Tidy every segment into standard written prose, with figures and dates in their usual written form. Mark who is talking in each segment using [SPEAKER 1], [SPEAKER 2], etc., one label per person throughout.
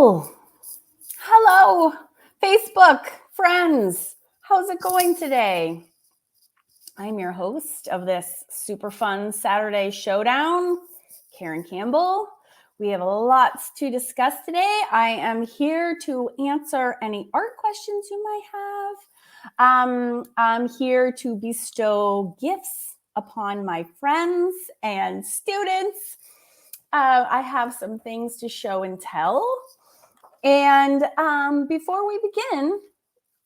[SPEAKER 1] Hello, Facebook friends. How's it going today? I'm your host of this super fun Saturday showdown, Karen Campbell. We have lots to discuss today. I am here to answer any art questions you might have. I'm here to bestow gifts upon my friends and students. I have some things to show and tell. And before we begin,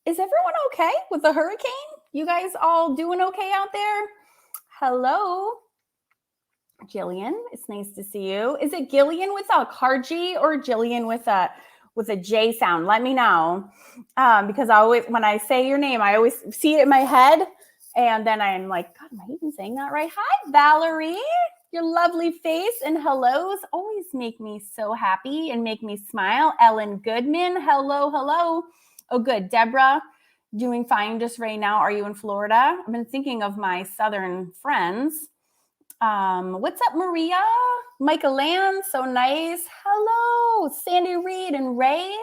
[SPEAKER 1] is everyone okay with the hurricane? You guys all doing okay out there? Hello, Jillian. It's nice to see you. Is it Gillian with a G or Jillian with a J sound? Let me know, because I always, when I say your name, I always see it in my head, and then I'm like, God, am I even saying that right? Hi, Valerie. Your lovely face and hellos always make me so happy and make me smile. Ellen Goodman, hello. Oh, good. Deborah, doing fine just right now. Are you in Florida? I've been thinking of my southern friends. What's up, Maria? Micah Land, so nice. Hello, Sandy Reed and Ray.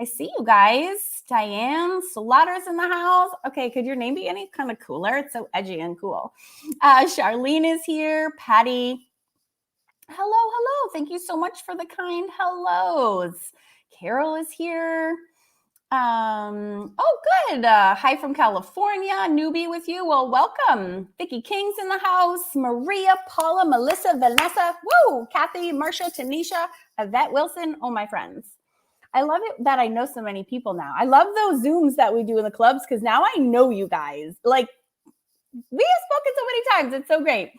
[SPEAKER 1] I see you guys. Diane, Slaughter's in the house. Okay, could your name be any kind of cooler? It's so edgy and cool. Charlene is here. Patty. Hello. Thank you so much for the kind hellos. Carol is here. Oh, good. Hi from California. Newbie with you. Well, welcome. Vicki King's in the house. Maria, Paula, Melissa, Vanessa. Woo! Kathy, Marcia, Tanisha, Yvette Wilson. Oh, my friends. I love it that I know so many people now. I love those Zooms that we do in the clubs because now I know you guys. Like, we have spoken so many times. It's so great.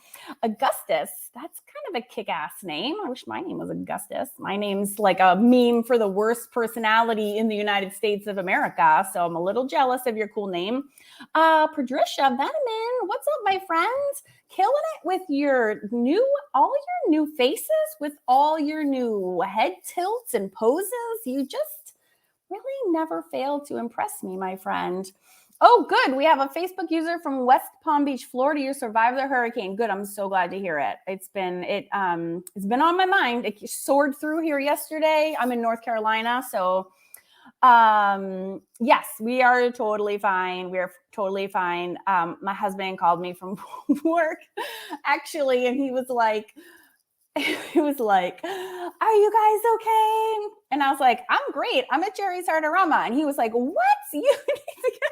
[SPEAKER 1] Augustus, that's kind of a kick-ass name. I wish my name was Augustus. My name's like a meme for the worst personality in the United States of America. So I'm a little jealous of your cool name. Patricia Veneman, what's up, my friends? Killing it with all your new faces, with all your new head tilts and poses. You just really never fail to impress me, my friend. Oh, good. We have a Facebook user from West Palm Beach, Florida. You survived the hurricane. Good. I'm so glad to hear it. It's been on my mind. It soared through here yesterday. I'm in North Carolina, so yes, we are totally fine. We're totally fine. My husband called me from work, actually, and he was like, "Are you guys okay?" And I was like, "I'm great. I'm at Jerry's Artarama." And he was like, "What? You need to go?"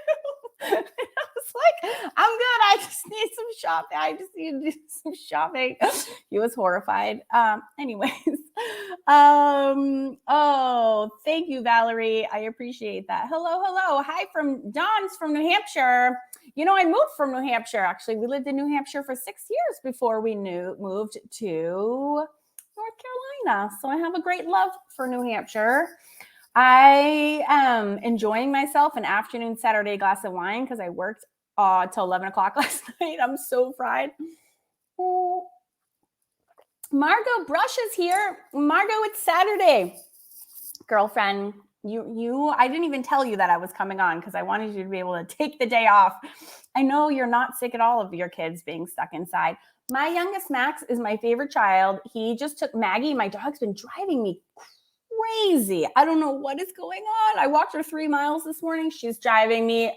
[SPEAKER 1] And I was like, "I'm good. I just need some shopping. I just need to do some shopping." He was horrified. Anyways. Oh, thank you, Valerie. I appreciate that. Hello. Hi from Dawn's from New Hampshire. You know, I moved from New Hampshire, actually. We lived in New Hampshire for 6 years before we moved to North Carolina. So I have a great love for New Hampshire. I am enjoying myself an afternoon Saturday glass of wine because I worked till 11 o'clock last night. I'm so fried. Oh. Margot Brush is here. Margot, it's Saturday. Girlfriend, I didn't even tell you that I was coming on because I wanted you to be able to take the day off. I know you're not sick at all of your kids being stuck inside. My youngest, Max, is my favorite child. He just took Maggie. My dog's been driving me crazy. I don't know what is going on. I walked her 3 miles this morning. She's driving me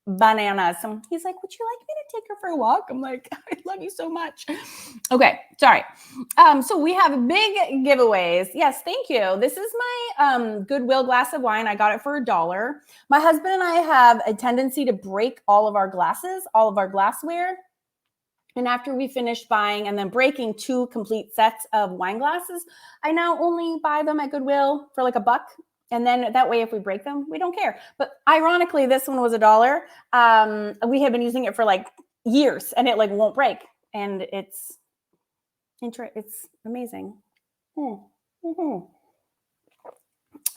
[SPEAKER 1] bananas. So he's like, "Would you like me to take her for a walk?" I'm like, "I love you so much." Okay, sorry. So we have big giveaways. Yes, thank you. This is my Goodwill glass of wine. I got it for $1. My husband and I have a tendency to break all of our glasses, all of our glassware. And after we finished buying and then breaking 2 complete sets of wine glasses, I now only buy them at Goodwill for like $1. And then that way, if we break them, we don't care. But ironically, this one was $1. We have been using it for like years and it like won't break. And it's amazing. Mm-hmm.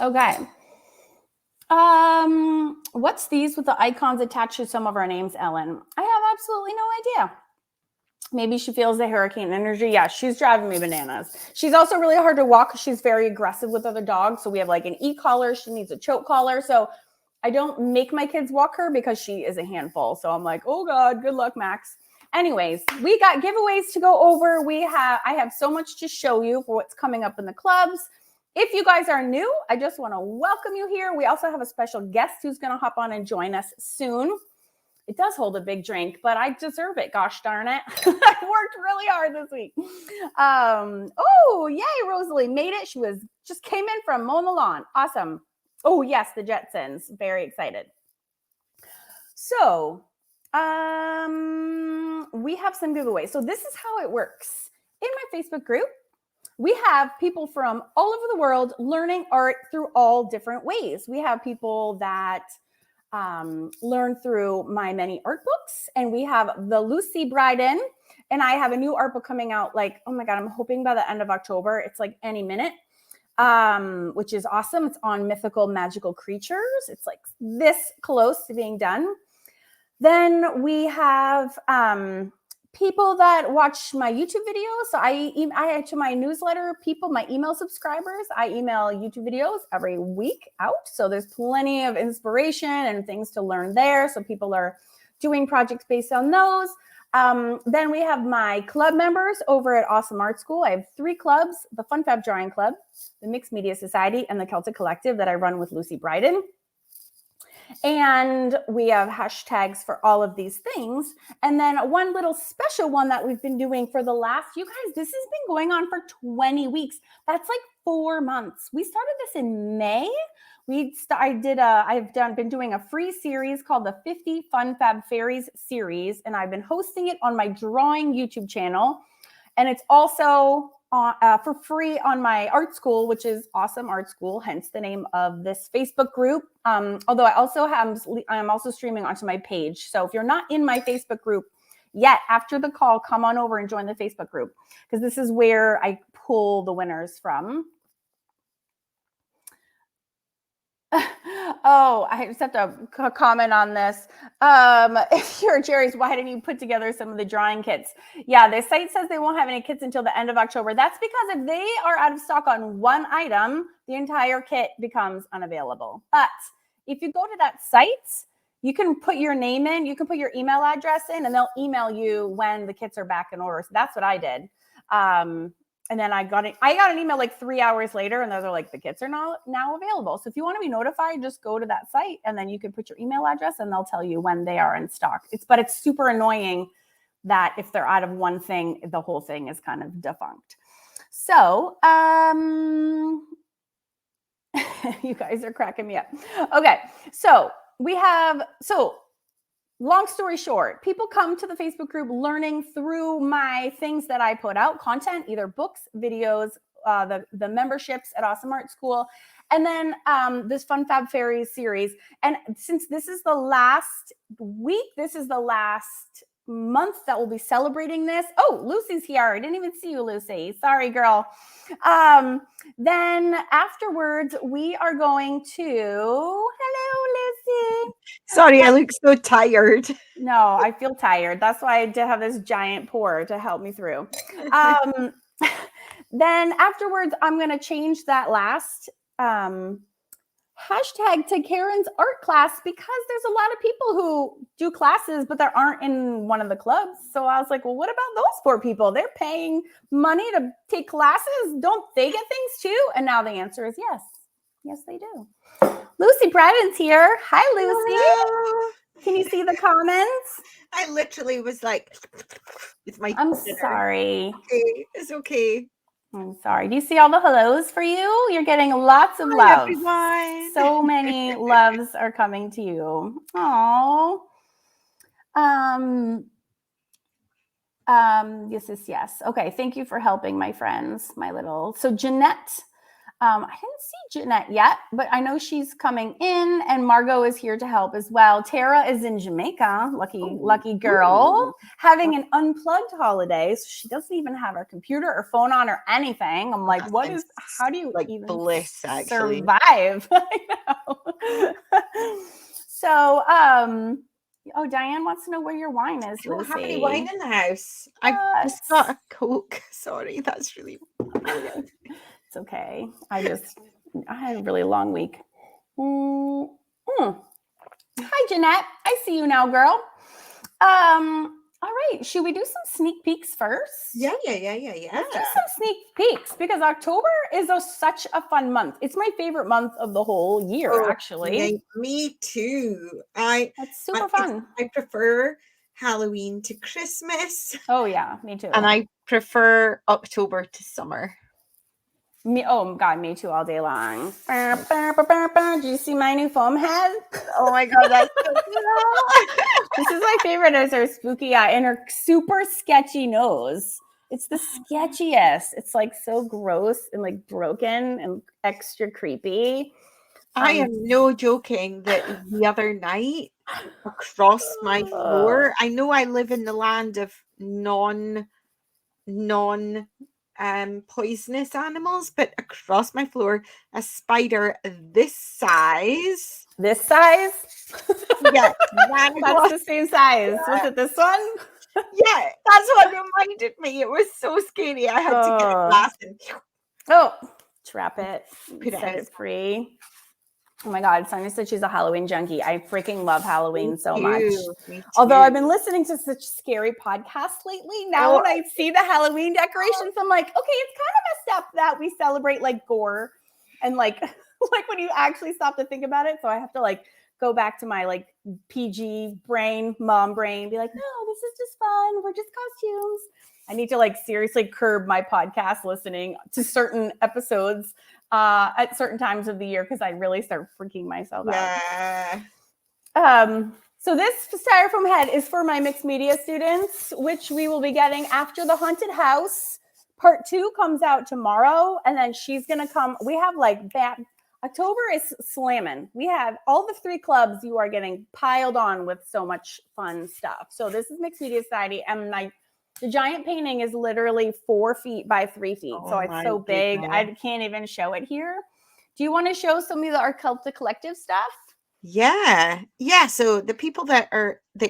[SPEAKER 1] Okay. What's these with the icons attached to some of our names, Ellen? I have absolutely no idea. Maybe she feels the hurricane energy. Yeah, she's driving me bananas. She's also really hard to walk. She's very aggressive with other dogs. So we have like an e-collar. She needs a choke collar. So I don't make my kids walk her because she is a handful. So I'm like, oh God, good luck, Max. Anyways, we got giveaways to go over. I have so much to show you for what's coming up in the clubs. If you guys are new, I just want to welcome you here. We also have a special guest who's going to hop on and join us soon. It does hold a big drink, but I deserve it. Gosh darn it. I worked really hard this week. Oh, yay, Rosalie made it. She just came in from mowing the lawn. Awesome. Oh, yes, the Jetsons. Very excited. So we have some giveaways. So this is how it works. In my Facebook group, we have people from all over the world learning art through all different ways. We have people that learn through my many art books, and we have the Lucy Bryden, and I have a new art book coming out like, oh my God, I'm hoping by the end of October. It's like any minute, which is awesome. It's on mythical magical creatures. It's like this close to being done. Then we have people that watch my YouTube videos. So I to my newsletter people, my email subscribers, I email YouTube videos every week out. So there's plenty of inspiration and things to learn there. So people are doing projects based on those. Then we have my club members over at Awesome Art School. I have 3 clubs: the Fun Fab Drawing Club, the Mixed Media Society, and the Celtic Collective that I run with Lucy Bryden. And we have hashtags for all of these things. And then one little special one that we've been doing for the last, you guys, this has been going on for 20 weeks. That's like 4 months. We started this in May. I've been doing a free series called the 50 Fun Fab Fairies series. And I've been hosting it on my drawing YouTube channel. And it's also for free on my art school, which is Awesome Art School, hence the name of this Facebook group. Although I'm also streaming onto my page. So if you're not in my Facebook group yet, after the call, come on over and join the Facebook group, because this is where I pull the winners from. Oh, I just have to comment on this. If you're Jerry's, why didn't you put together some of the drawing kits? Yeah, the site says they won't have any kits until the end of October. That's because if they are out of stock on one item, the entire kit becomes unavailable. But if you go to that site, you can put your name in, you can put your email address in, and they'll email you when the kits are back in order. So that's what I did. And then I got an email like 3 hours later, and those are like, the kits are now available. So if you want to be notified, just go to that site, and then you can put your email address, and they'll tell you when they are in stock. But it's super annoying that if they're out of one thing, the whole thing is kind of defunct. So you guys are cracking me up. Okay, so long story short, people come to the Facebook group learning through my things that I put out, content, either books, videos, the memberships at Awesome Art School, and then this Fun Fab Fairies series. And since this is the last week, this is the last month that we'll be celebrating this. Oh, Lucy's here. I didn't even see you, Lucy. Sorry, girl. Then afterwards, we are going to, hello, Lucy.
[SPEAKER 2] Sorry, I look so tired.
[SPEAKER 1] No, I feel tired. That's why I did have this giant pour to help me through. Then afterwards, I'm going to change that last hashtag to Karen's art class, because there's a lot of people who do classes, but they aren't in one of the clubs. So I was like, well, what about those poor people? They're paying money to take classes. Don't they get things too? And now the answer is yes. Yes, they do. Lucy Bradden's here. Hi, Lucy.
[SPEAKER 2] Hello.
[SPEAKER 1] Can you see the comments?
[SPEAKER 2] I literally was like, with my
[SPEAKER 1] I'm
[SPEAKER 2] dinner.
[SPEAKER 1] sorry.
[SPEAKER 2] Okay, it's okay.
[SPEAKER 1] I'm sorry. Do you see all the hellos for you? You're getting lots of
[SPEAKER 2] Hi,
[SPEAKER 1] love.
[SPEAKER 2] everyone.
[SPEAKER 1] So many loves are coming to you. Oh. Yes. Okay. Thank you for helping my friends, So Jeanette, I didn't see Jeanette yet, but I know she's coming in, and Margot is here to help as well. Tara is in Jamaica. Lucky girl. Having an unplugged holiday. So she doesn't even have her computer or phone on or anything. I'm like, how do you
[SPEAKER 2] like
[SPEAKER 1] even
[SPEAKER 2] bliss, actually.
[SPEAKER 1] survive? I know. So, oh, Diane wants to know where your wine is,
[SPEAKER 2] I don't
[SPEAKER 1] Lucy.
[SPEAKER 2] have any wine in the house. I've just got a Coke. Sorry, that's really brilliant.
[SPEAKER 1] It's okay. I had a really long week. Hi, Jeanette. I see you now, girl. All right. Should we do some sneak peeks first?
[SPEAKER 2] Yeah.
[SPEAKER 1] Let's do some sneak peeks because October is such a fun month. It's my favorite month of the whole year, actually.
[SPEAKER 2] Me too.
[SPEAKER 1] It's super fun.
[SPEAKER 2] I prefer Halloween to Christmas.
[SPEAKER 1] Oh yeah, me too.
[SPEAKER 2] And I prefer October to summer.
[SPEAKER 1] Oh God, me too all day long. Do you see my new foam head?
[SPEAKER 2] Oh my God, that's so cool.
[SPEAKER 1] This is my favorite is her spooky eye and her super sketchy nose. It's the sketchiest. It's like so gross and like broken and extra creepy.
[SPEAKER 2] I am no joking that the other night across my floor, I know I live in the land of non poisonous animals, but across my floor, a spider this size.
[SPEAKER 1] This size?
[SPEAKER 2] Yeah,
[SPEAKER 1] that's the same size. Was it this one?
[SPEAKER 2] Yeah, that's what reminded me. It was so scary. I had to get a glass and
[SPEAKER 1] trap it, set it free. Oh my God, Sonia said she's a Halloween junkie. I freaking love Halloween so much. Although I've been listening to such scary podcasts lately. Now when I see the Halloween decorations, I'm like, okay, it's kind of messed up that we celebrate like gore and like when you actually stop to think about it. So I have to like go back to my like PG brain, mom brain, be like, no, this is just fun. We're just costumes. I need to like seriously curb my podcast listening to certain episodes at certain times of the year because I really start freaking myself out. So this styrofoam head is for my mixed media students, which we will be getting after the haunted house. Part 2 comes out tomorrow, and then she's gonna come. We have like October is slamming. We have all the 3 clubs. You are getting piled on with so much fun stuff. So this is Mixed Media Society, and the giant painting is literally 4 feet by 3 feet. So it's so big. I can't even show it here. Do you want to show some of the Arteza Collective stuff?
[SPEAKER 2] Yeah. So the people that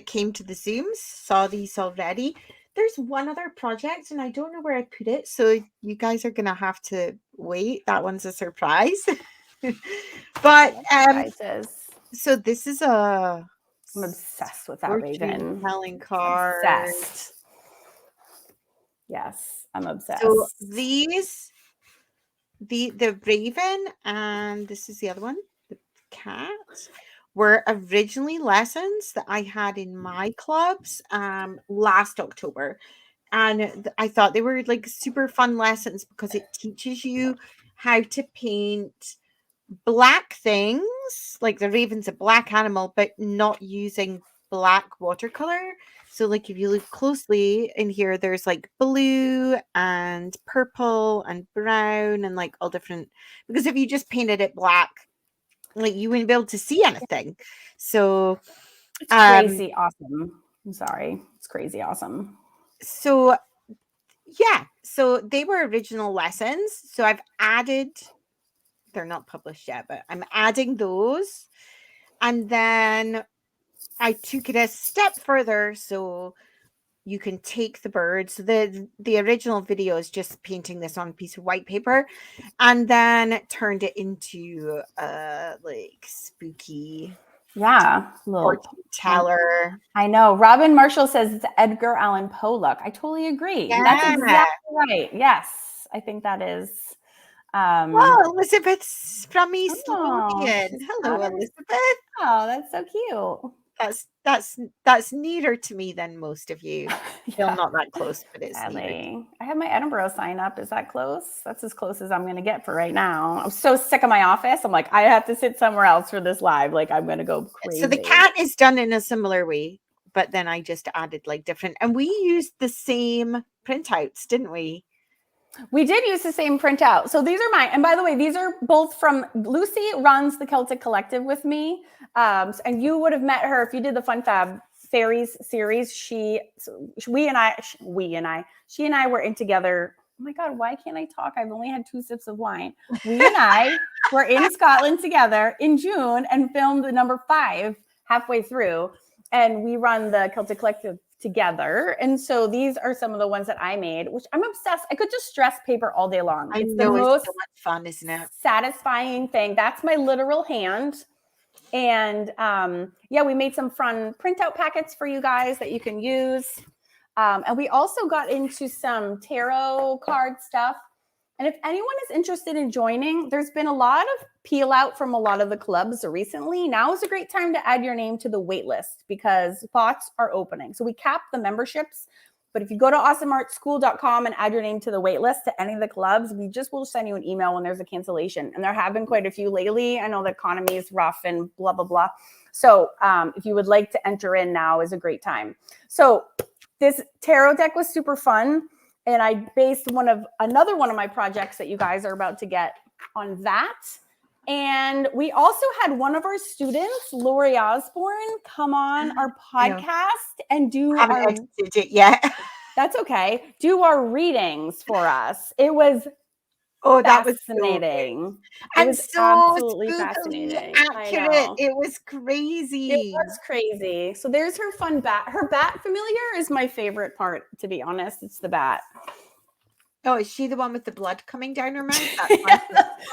[SPEAKER 2] came to the Zooms saw these already. There's one other project and I don't know where I put it. So you guys are going to have to wait. That one's a surprise. But so this is I'm
[SPEAKER 1] obsessed with that raven.
[SPEAKER 2] Telling card.
[SPEAKER 1] Obsessed. Yes, I'm obsessed.
[SPEAKER 2] So these, the raven, and this is the other one, the cat, were originally lessons that I had in my clubs last October. And I thought they were like super fun lessons because it teaches you how to paint black things, like the raven's a black animal, but not using black watercolor. So like if you look closely in here, there's like blue and purple and brown and like all different, because if you just painted it black, like you wouldn't be able to see anything. So
[SPEAKER 1] it's crazy awesome. I'm sorry. It's crazy awesome.
[SPEAKER 2] So yeah, so they were original lessons. So I've added, they're not published yet, but I'm adding those. And then I took it a step further, so you can take the birds. The original video is just painting this on a piece of white paper, and then turned it into like spooky,
[SPEAKER 1] little
[SPEAKER 2] teller.
[SPEAKER 1] I know. Robin Marshall says it's Edgar Allan Poe look. I totally agree. Yeah. That's exactly right. Yes, I think that is.
[SPEAKER 2] Elizabeth's from East Lothian. Hello, Elizabeth.
[SPEAKER 1] Oh, that's so cute.
[SPEAKER 2] That's neater to me than most of you. Still not that close, but it's neater.
[SPEAKER 1] I have my Edinburgh sign up. Is that close? That's as close as I'm going to get for right now. I'm so sick of my office. I'm like, I have to sit somewhere else for this live. Like, I'm going to go crazy.
[SPEAKER 2] So the cat is done in a similar way, but then I just added like different, and we used the same printouts, didn't we?
[SPEAKER 1] We did use the same printout. So these are mine. And by the way, these are both from Lucy she Celtic Collective with me. And you would have met her if you did the Fun Fab Fairies series. She and I were in together. Oh my God, why can't I talk? I've only had 2 sips of wine. We and I were in Scotland together in June and filmed the number 5 halfway through. And we run the Celtic Collective together. And so these are some of the ones that I made, which I'm obsessed. I could just stress paper all day long.
[SPEAKER 2] It's the most so much fun, isn't it?
[SPEAKER 1] Satisfying thing. That's my literal hand. And we made some fun printout packets for you guys that you can use. And we also got into some tarot card stuff. And if anyone is interested in joining, there's been a lot of peel out from a lot of the clubs recently. Now is a great time to add your name to the wait list because spots are opening. So we cap the memberships. But if you go to awesomeartschool.com and add your name to the wait list to any of the clubs, we just will send you an email when there's a cancellation. And there have been quite a few lately. I know the economy is rough and blah, blah, blah. So if you would like to enter in, now is a great time. So this tarot deck was super fun. And I based another one of my projects that you guys are about to get on that. And we also had one of our students, Lori Osborne, come on our podcast and do
[SPEAKER 2] I haven't edited it yet.
[SPEAKER 1] That's okay. Do our readings for us. It was
[SPEAKER 2] that was
[SPEAKER 1] fascinating.
[SPEAKER 2] So
[SPEAKER 1] it was
[SPEAKER 2] so
[SPEAKER 1] absolutely fascinating.
[SPEAKER 2] accurate.
[SPEAKER 1] I know.
[SPEAKER 2] It was crazy.
[SPEAKER 1] It was crazy. So there's her fun bat. Her bat familiar is my favorite part, to be honest. It's the bat.
[SPEAKER 2] Oh, is she the one with the blood coming down her mouth?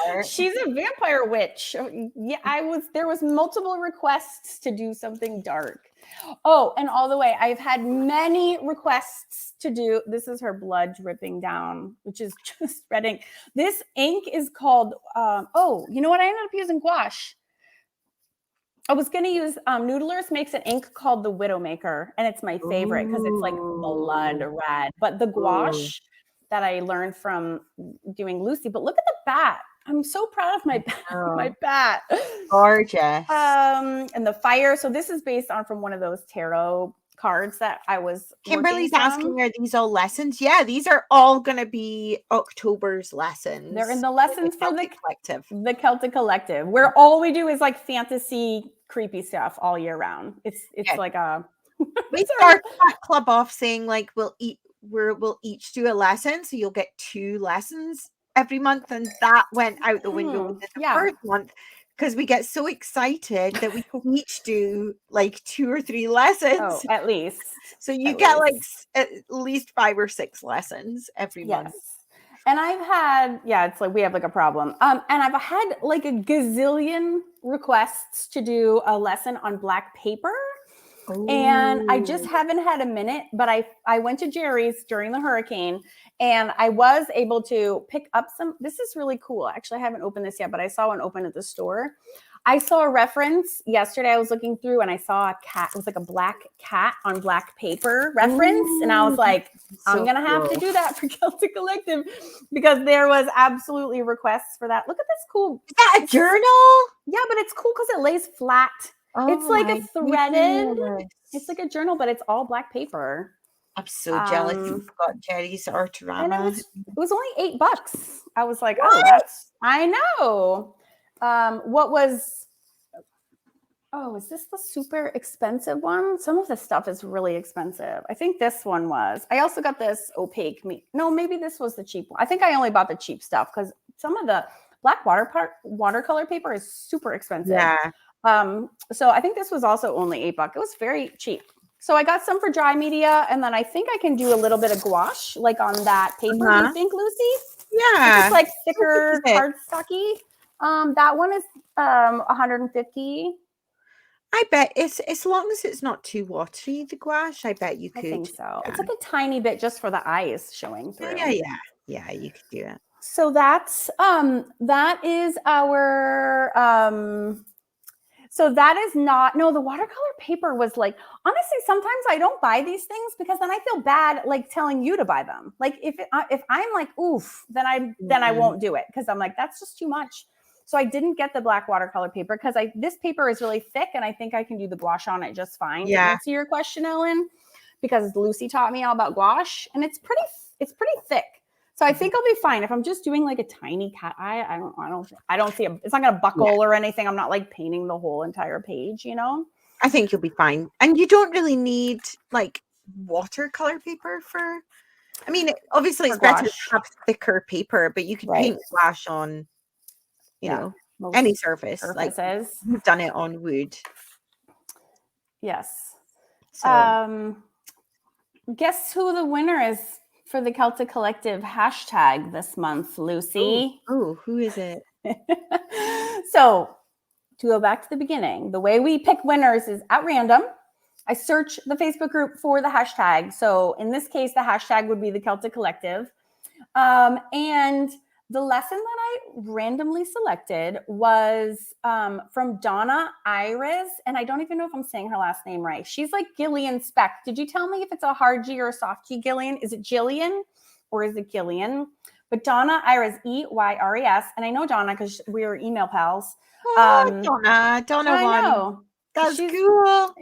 [SPEAKER 2] That's
[SPEAKER 1] She's a vampire witch. Yeah, there was multiple requests to do something dark. Oh, and all the way, I've had many requests to do. This is her blood dripping down, which is just spreading. This ink is called, you know what? I ended up using gouache. I was going to use Noodlers makes an ink called the Widowmaker, and it's my favorite because it's like blood red. But the gouache that I learned from doing Lucy, but look at the bat. I'm so proud of my bat.
[SPEAKER 2] Gorgeous.
[SPEAKER 1] And the fire. So this is based on from one of those tarot cards that I was.
[SPEAKER 2] Kimberly's asking, are these all lessons? Yeah, these are all going to be October's lessons.
[SPEAKER 1] They're in the lessons for the
[SPEAKER 2] Collective.
[SPEAKER 1] The Celtic Collective, where all we do is like fantasy, creepy stuff all year round. It's like a.
[SPEAKER 2] We start that club off saying like we'll each do a lesson, so you'll get 2 lessons every month, and that went out the window within the first month because we get so excited that we each do like 2 or 3 lessons
[SPEAKER 1] at least.
[SPEAKER 2] So you get like at least 5 or 6 lessons every month.
[SPEAKER 1] And I've had, it's like we have like a problem. And I've had like a gazillion requests to do a lesson on black paper. Ooh. And I just haven't had a minute, but I went to Jerry's during the hurricane and I was able to pick up some. This is really cool. Actually, I haven't opened this yet, but I saw one open at the store. I saw a reference yesterday. I was looking through and I saw a cat. It was like a black cat on black paper reference. Ooh. And I was like, I'm going to have to do that for Celtic Collective because there was absolutely requests for that. Look at this cool.
[SPEAKER 2] Is that a journal?
[SPEAKER 1] Yeah, but it's cool because it lays flat. Oh, it's like a threaded, it's like a journal, but it's all black paper.
[SPEAKER 2] I'm so jealous you've got Jerry's Arteza.
[SPEAKER 1] It was only $8. I was like, what? I know. Is this the super expensive one? Some of this stuff is really expensive. I think this one was. I also got this opaque. No, maybe this was the cheap one. I think I only bought the cheap stuff because some of the black watercolor paper is super expensive.
[SPEAKER 2] Yeah.
[SPEAKER 1] So I think this was also only $8. It was very cheap. So I got some for dry media, and then I think I can do a little bit of gouache, like on that paper. Do you think, Lucy?
[SPEAKER 2] Yeah.
[SPEAKER 1] It's like thicker cardstocky. That one is $150.
[SPEAKER 2] I bet it's as long as it's not too watery, the gouache. I bet you could.
[SPEAKER 1] I think so. Yeah. It's like a tiny bit just for the eyes showing through.
[SPEAKER 2] Yeah, you could do it.
[SPEAKER 1] So that is our So that is not, no, the watercolor paper was like, honestly, sometimes I don't buy these things because then I feel bad like telling you to buy them. Like if I'm like, oof, then I won't do it because I'm like, that's just too much. So I didn't get the black watercolor paper because this paper is really thick and I think I can do the gouache on it just fine.
[SPEAKER 2] Yeah.
[SPEAKER 1] To answer your question, Ellen, because Lucy taught me all about gouache and it's pretty thick. So I think I'll be fine if I'm just doing like a tiny cat eye. I don't see it's not gonna buckle or anything. I'm not like painting the whole entire page, you know.
[SPEAKER 2] I think you'll be fine, and you don't really need like watercolor paper for. I mean, obviously it's better to have thicker paper, but you can paint gouache on, you know, any surface. Like you've done it on wood.
[SPEAKER 1] Yes. So. Guess who the winner is for the Celtic Collective hashtag this month, Lucy?
[SPEAKER 2] Oh, who is it?
[SPEAKER 1] So to go back to the beginning, the way we pick winners is at random. I search the Facebook group for the hashtag. So in this case, the hashtag would be the Celtic Collective. And the lesson that I randomly selected was from Donna Iris. And I don't even know if I'm saying her last name right. She's like Gillian Speck. Did you tell me if it's a hard G or a soft G, Gillian? Is it Jillian or is it Gillian? But Donna Iris, Eyres. And I know Donna because we were email pals.
[SPEAKER 2] Donna
[SPEAKER 1] I
[SPEAKER 2] one.
[SPEAKER 1] know.
[SPEAKER 2] That's cool.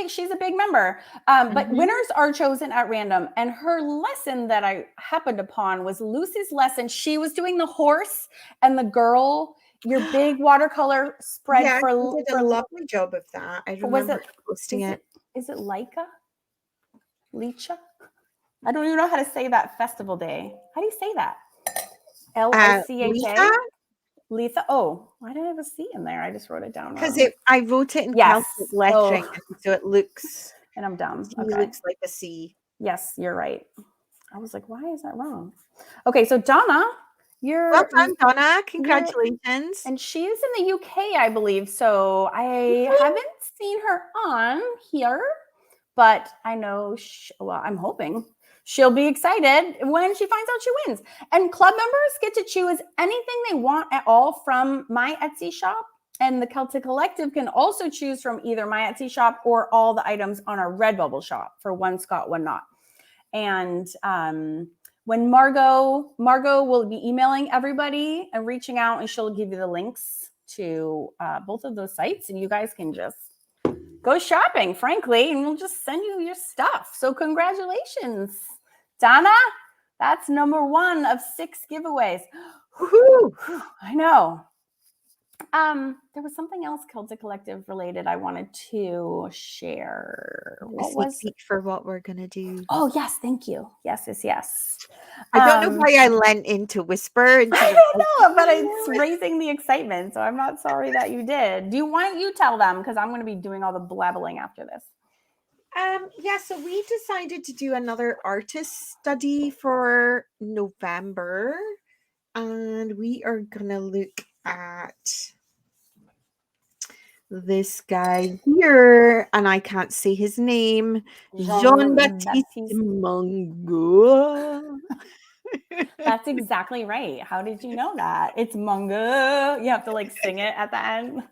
[SPEAKER 1] She's a big member. But winners are chosen at random. And her lesson that I happened upon was Lucy's lesson. She was doing the horse and the girl, your big watercolor spread
[SPEAKER 2] You did a lovely job of that. I remember posting it.
[SPEAKER 1] Is it Leica? Licha? I don't even know how to say that festival day. How do you say that? Licha? Letha. Oh, why did I have a C in there? I just wrote it down.
[SPEAKER 2] Because I wrote it in Celtic lettering, so it looks.
[SPEAKER 1] And I'm dumb.
[SPEAKER 2] It looks like a C.
[SPEAKER 1] Yes, you're right. I was like, why is that wrong? Okay, so Donna,
[SPEAKER 2] well done, Donna. Congratulations.
[SPEAKER 1] And she is in the UK, I believe. So I haven't seen her on here, but I know. I'm hoping she'll be excited when she finds out she wins. And club members get to choose anything they want at all from my Etsy shop. And the Celtic Collective can also choose from either my Etsy shop or all the items on our Redbubble shop for one Scott, one not. And when Margot will be emailing everybody and reaching out, and she'll give you the links to both of those sites. And you guys can just go shopping, frankly, and we'll just send you your stuff. So congratulations. Donna, that's number 1 of 6 giveaways. Woo-hoo. I know. There was something else Celtic Collective related I wanted to share.
[SPEAKER 2] What was it for what we're gonna do?
[SPEAKER 1] Oh yes, thank you. Yes.
[SPEAKER 2] I don't know why I lent into whisper.
[SPEAKER 1] I don't know, but it's raising the excitement, so I'm not sorry that you did. Why don't you tell them? Because I'm going to be doing all the blabbling after this.
[SPEAKER 2] So we decided to do another artist study for November, and we are gonna look at this guy here, and I can't say his name. Jean-Baptiste Mongo.
[SPEAKER 1] That's exactly right. How did you know that? It's Mongo. You have to like sing it at the end.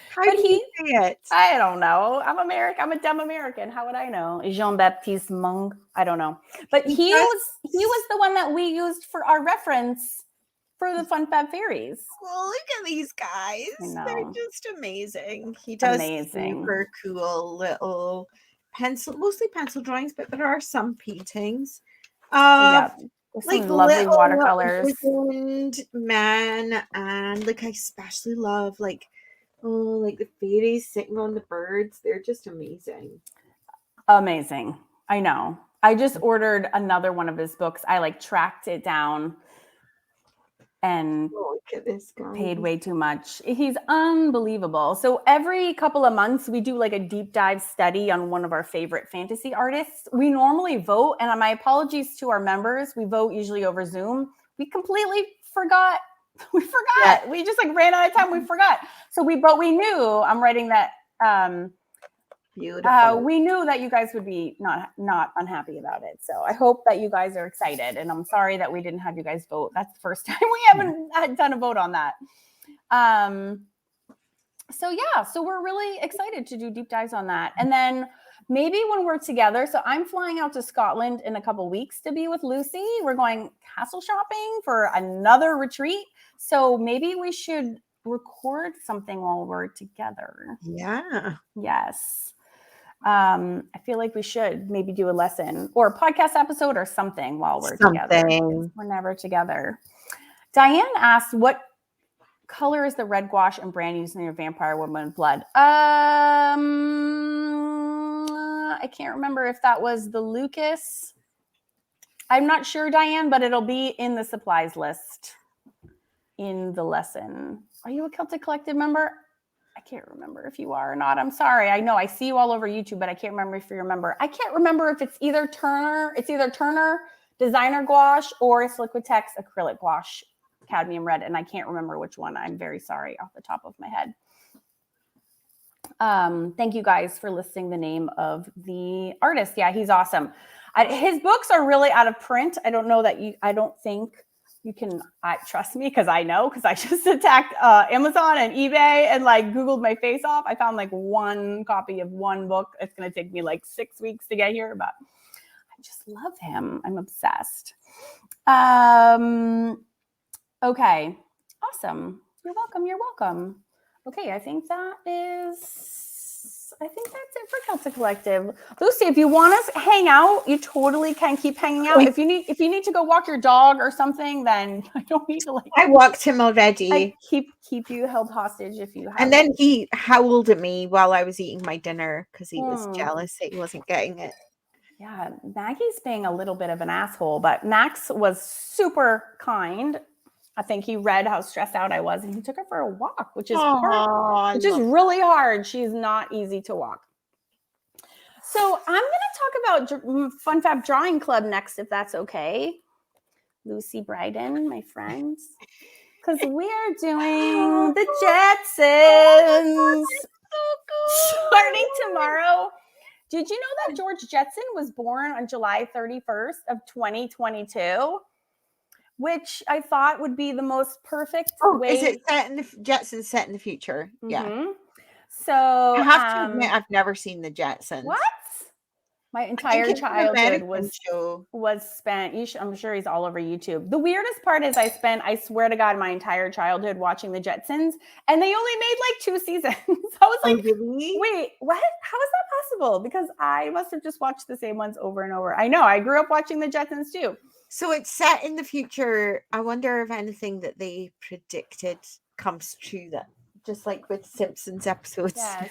[SPEAKER 2] How do you say it?
[SPEAKER 1] I don't know. I'm American. I'm a dumb American. How would I know? Jean-Baptiste Monge. I don't know. But he was the one that we used for our reference for the Fun Fab Fairies.
[SPEAKER 2] Well, look at these guys. They're just amazing. He does super cool little mostly pencil drawings, but there are some paintings.
[SPEAKER 1] Like lovely watercolors.
[SPEAKER 2] Man, and like I especially love like the fairies sitting on the birds. They're just amazing.
[SPEAKER 1] Amazing. I know. I just ordered another one of his books. I like tracked it down and
[SPEAKER 2] look at this guy.
[SPEAKER 1] Paid way too much. He's unbelievable. So every couple of months we do like a deep dive study on one of our favorite fantasy artists. We normally vote, and my apologies to our members. We vote usually over Zoom. We completely forgot. We forgot. Yeah. We just like ran out of time. We forgot. But we knew I'm writing that.
[SPEAKER 2] Beautiful.
[SPEAKER 1] We knew that you guys would be not unhappy about it. So I hope that you guys are excited. And I'm sorry that we didn't have you guys vote. That's the first time we haven't done a vote on that. So we're really excited to do deep dives on that. And then maybe when we're together, so I'm flying out to Scotland in a couple weeks to be with Lucy. We're going castle shopping for another retreat. So maybe we should record something while we're together.
[SPEAKER 2] Yeah.
[SPEAKER 1] Yes. I feel like we should maybe do a lesson or a podcast episode or something while we're together. We're never together. Diane asked, what color is the red gouache and brand used in your Vampire Woman Blood? I can't remember if that was the Lucas. I'm not sure, Diane, but it'll be in the supplies list in the lesson. Are you a Celtic Collective member? I can't remember if you are or not. I'm sorry. I know I see you all over YouTube, but I can't remember if you remember. I can't remember if it's either Turner. It's either Turner Designer Gouache or it's Liquitex Acrylic Gouache Cadmium Red, and I can't remember which one. I'm very sorry off the top of my head. Thank you guys for listing the name of the artist. Yeah, he's awesome. His books are really out of print. I don't know that I don't think you can trust me because I just attacked Amazon and eBay and like Googled my face off. I found like one copy of one book. It's going to take me like 6 weeks to get here, but I just love him. I'm obsessed. Okay. Awesome. You're welcome. Okay, I think that's it for Celtic Collective. Lucy, if you want to hang out, you totally can keep hanging out. If you need to go walk your dog or something, then I don't need to like.
[SPEAKER 2] I walked him already.
[SPEAKER 1] I keep you held hostage if you have.
[SPEAKER 2] And then he howled at me while I was eating my dinner because he was jealous that he wasn't getting it.
[SPEAKER 1] Yeah, Maggie's being a little bit of an asshole, but Max was super kind. I think he read how stressed out I was and he took her for a walk, which is hard, which is really hard. She's not easy to walk. So I'm going to talk about Fun Fab Drawing Club next, if that's okay. Lucy Bryden, my friends, because we are doing the Jetsons starting tomorrow. Did you know that George Jetson was born on July 31st of 2022? Which I thought would be the most perfect way.
[SPEAKER 2] Is it set in the Jetsons set in the future?
[SPEAKER 1] Mm-hmm.
[SPEAKER 2] Yeah.
[SPEAKER 1] So
[SPEAKER 2] I have to admit, I've never seen the Jetsons.
[SPEAKER 1] What? My entire childhood was spent. I'm sure he's all over YouTube. The weirdest part is I swear to God, my entire childhood watching the Jetsons, and they only made like 2 seasons. I was like,
[SPEAKER 2] really?
[SPEAKER 1] Wait, what? How is that possible? Because I must have just watched the same ones over and over. I know. I grew up watching the Jetsons too.
[SPEAKER 2] So it's set in the future. I wonder if anything that they predicted comes true, that just like with Simpsons episodes.
[SPEAKER 1] Yes.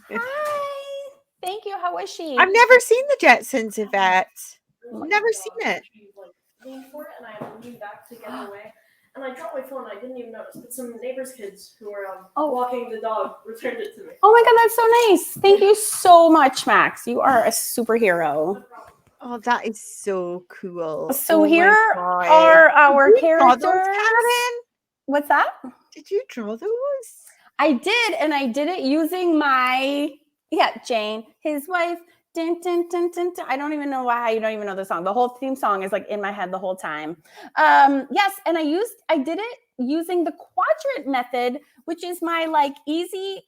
[SPEAKER 1] Hi. Thank you. How was she?
[SPEAKER 2] I've never seen the Jetsons, Yvette. I've never seen it.
[SPEAKER 3] Leaned for it and I leaned back to get away. And I dropped my phone. I didn't even notice. But some neighbors' kids who were walking the dog returned it to me.
[SPEAKER 1] Oh my God, that's so nice. Thank you so much, Max. You are a superhero.
[SPEAKER 2] Oh, that is so cool.
[SPEAKER 1] So here are our characters. What's that?
[SPEAKER 2] Did you draw those?
[SPEAKER 1] I did, and I did it using my Jane, his wife. Dun, dun, dun, dun, dun. I don't even know why you don't even know the song. The whole theme song is like in my head the whole time. Yes, and I did it using the quadrant method, which is my like easy,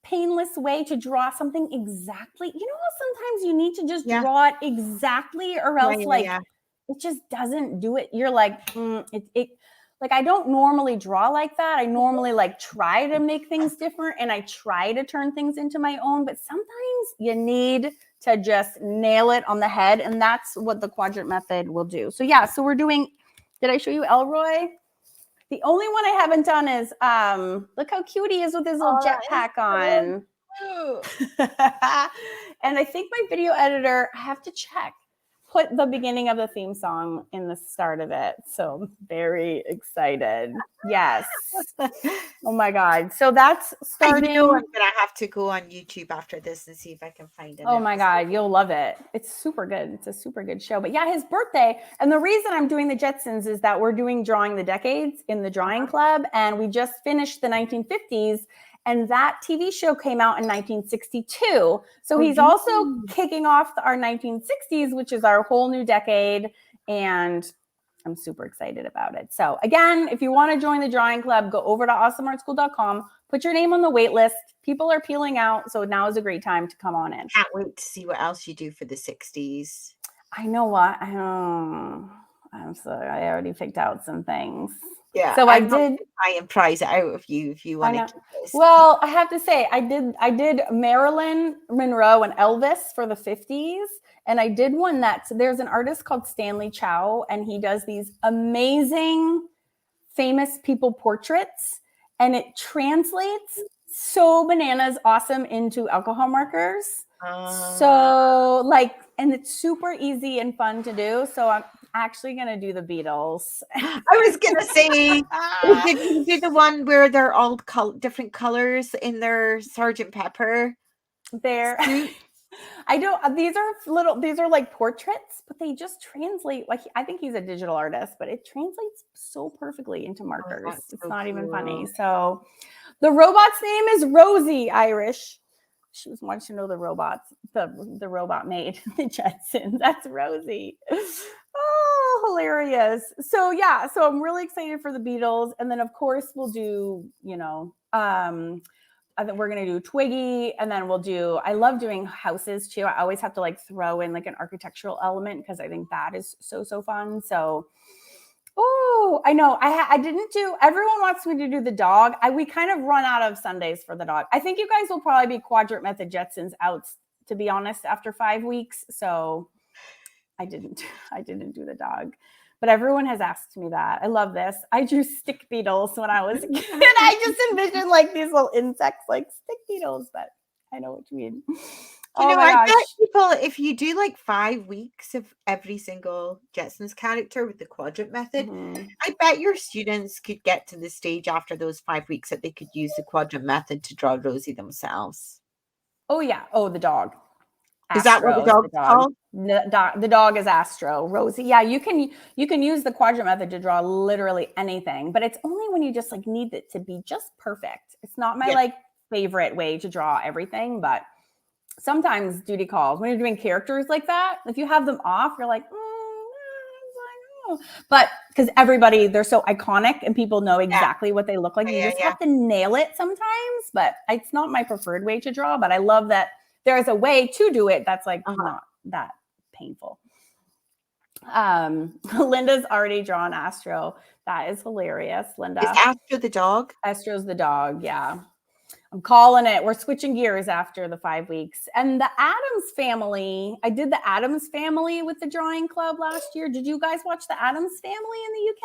[SPEAKER 1] painless way to draw something exactly. You know how sometimes you need to just draw it exactly, or else it just doesn't do it. You're like, it like I don't normally draw like that. I normally like try to make things different and I try to turn things into my own, but sometimes you need to just nail it on the head, and that's what the quadrant method will do. So so we're doing, did I show you Elroy? The only one I haven't done is, look how cute he is with his little jetpack on. And I think my video editor, I have to check, put the beginning of the theme song in the start of it. So I'm very excited. Yes. Oh my God. So that's starting.
[SPEAKER 2] I know I'm going to have to go on YouTube after this and see if I can find it.
[SPEAKER 1] Oh my God. You'll love it. It's super good. It's a super good show. But his birthday. And the reason I'm doing the Jetsons is that we're doing Drawing the Decades in the Drawing Club. And we just finished the 1950s. And that TV show came out in 1962. So he's also kicking off our 1960s, which is our whole new decade. And I'm super excited about it. So again, if you want to join the Drawing Club, go over to awesomeartschool.com, put your name on the wait list. People are peeling out. So now is a great time to come on in.
[SPEAKER 2] Can't wait to see what else you do for the 60s.
[SPEAKER 1] I know what. I'm sorry. I already picked out some things.
[SPEAKER 2] Yeah,
[SPEAKER 1] so I did
[SPEAKER 2] try and prize it out of you if you want to keep this.
[SPEAKER 1] Well, I have to say, I did Marilyn Monroe and Elvis for the 50s, and I did one there's an artist called Stanley Chow, and he does these amazing famous people portraits, and it translates so bananas awesome into alcohol markers. So and it's super easy and fun to do. So I'm actually going to do the Beatles.
[SPEAKER 2] I was going to say, did you do the one where they're all different colors in their Sgt. Pepper?
[SPEAKER 1] There. I don't, these are like portraits, but they just translate. Like, I think he's a digital artist, but it translates so perfectly into markers.
[SPEAKER 2] that's
[SPEAKER 1] It's
[SPEAKER 2] so
[SPEAKER 1] not even funny.
[SPEAKER 2] cool.
[SPEAKER 1] So the robot's name is Rosie, Irish. She was wanting to know the robots, the robot made the Jetsons. That's Rosie. Oh, hilarious. So yeah, so I'm really excited for the Beatles. And then of course we'll do, I think we're going to do Twiggy, and then we'll do, I love doing houses too. I always have to like throw in like an architectural element because I think that is so fun. So, oh, I know. I didn't do, everyone wants me to do the dog. We kind of run out of Sundays for the dog. I think you guys will probably be Quadrant Method Jetsons out, to be honest, after 5 weeks. So I didn't do the dog. But everyone has asked me that. I love this. I drew stick beetles when I was a kid. I just envisioned like these little insects, like stick beetles, but I know what you mean. Oh my
[SPEAKER 2] I
[SPEAKER 1] gosh.
[SPEAKER 2] bet people, if you do like 5 weeks of every single Jetsons character with the quadrant method, I bet your students could get to the stage after those 5 weeks that they could use the quadrant method to draw Rosie themselves.
[SPEAKER 1] Oh yeah. Oh, the dog.
[SPEAKER 2] Is that what the dog's called?
[SPEAKER 1] The dog is Astro. Rosie. Yeah, you can use the quadrant method to draw literally anything, but it's only when you just like need it to be just perfect. It's not my like favorite way to draw everything, but sometimes duty calls. When you're doing characters like that, if you have them off, you're like, but because everybody, they're so iconic and people know exactly what they look like. You just have to nail it sometimes, but it's not my preferred way to draw, but I love that there's a way to do it that's like not that painful. Linda's already drawn Astro. That is hilarious, Linda.
[SPEAKER 2] Is Astro the dog?
[SPEAKER 1] Astro's the dog, yeah. I'm calling it. We're switching gears after the 5 weeks. And the Addams Family, I did the Addams Family with the drawing club last year. Did you guys watch the Addams Family in the UK?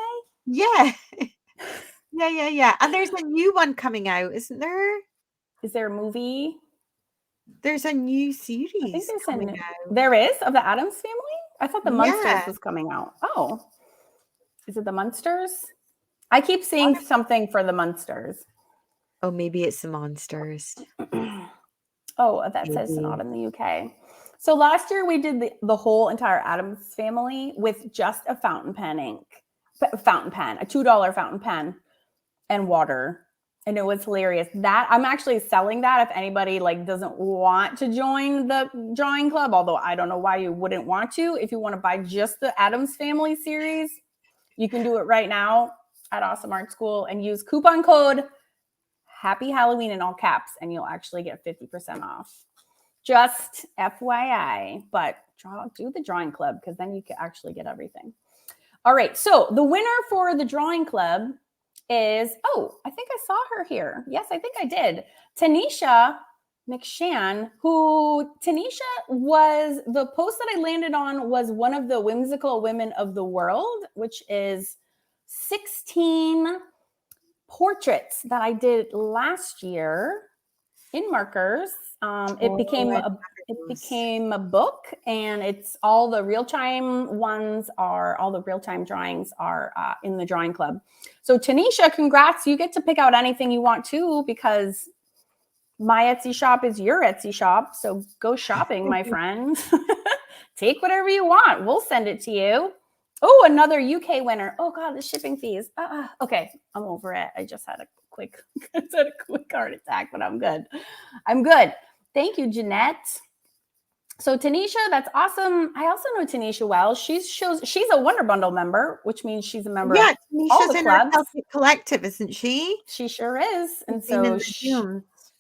[SPEAKER 2] Yeah. Yeah. And there's a new one coming out, isn't there?
[SPEAKER 1] Is there a movie?
[SPEAKER 2] There's a new series.
[SPEAKER 1] I think there's there is, of the Addams Family? I thought the Munsters was coming out. Oh, is it the Munsters? I keep seeing something for the Munsters.
[SPEAKER 2] Oh, maybe it's the Monsters.
[SPEAKER 1] Oh, that says not in the UK. So last year we did the whole entire Addams Family with just a fountain pen, a $2 fountain pen and water. And it was hilarious. That I'm actually selling that if anybody like doesn't want to join the drawing club, although I don't know why you wouldn't want to. If you want to buy just the Addams Family series, you can do it right now at Awesome Art School and use coupon code Happy Halloween in all caps, and you'll actually get 50% off. Just FYI, but do the drawing club because then you can actually get everything. All right, so the winner for the drawing club is, I think I saw her here. Yes, I think I did. Tanisha Mcshan, Tanisha was, the post that I landed on was one of the Whimsical Women of the World, which is 16 portraits that I did last year in markers. It became a book, and it's all the real-time drawings are in the drawing club. So Tanisha, congrats. You get to pick out anything you want to, because my Etsy shop is your Etsy shop. So go shopping, my friend. Take whatever you want. We'll send it to you. Oh, another UK winner. Oh God, the shipping fees. Okay, I'm over it. I just had a quick heart attack, but I'm good. Thank you, Jeanette. So Tanisha, that's awesome. I also know Tanisha well. She's a Wonder Bundle member, which means she's a member of all the clubs.
[SPEAKER 2] Collective, isn't she?
[SPEAKER 1] She sure is. And so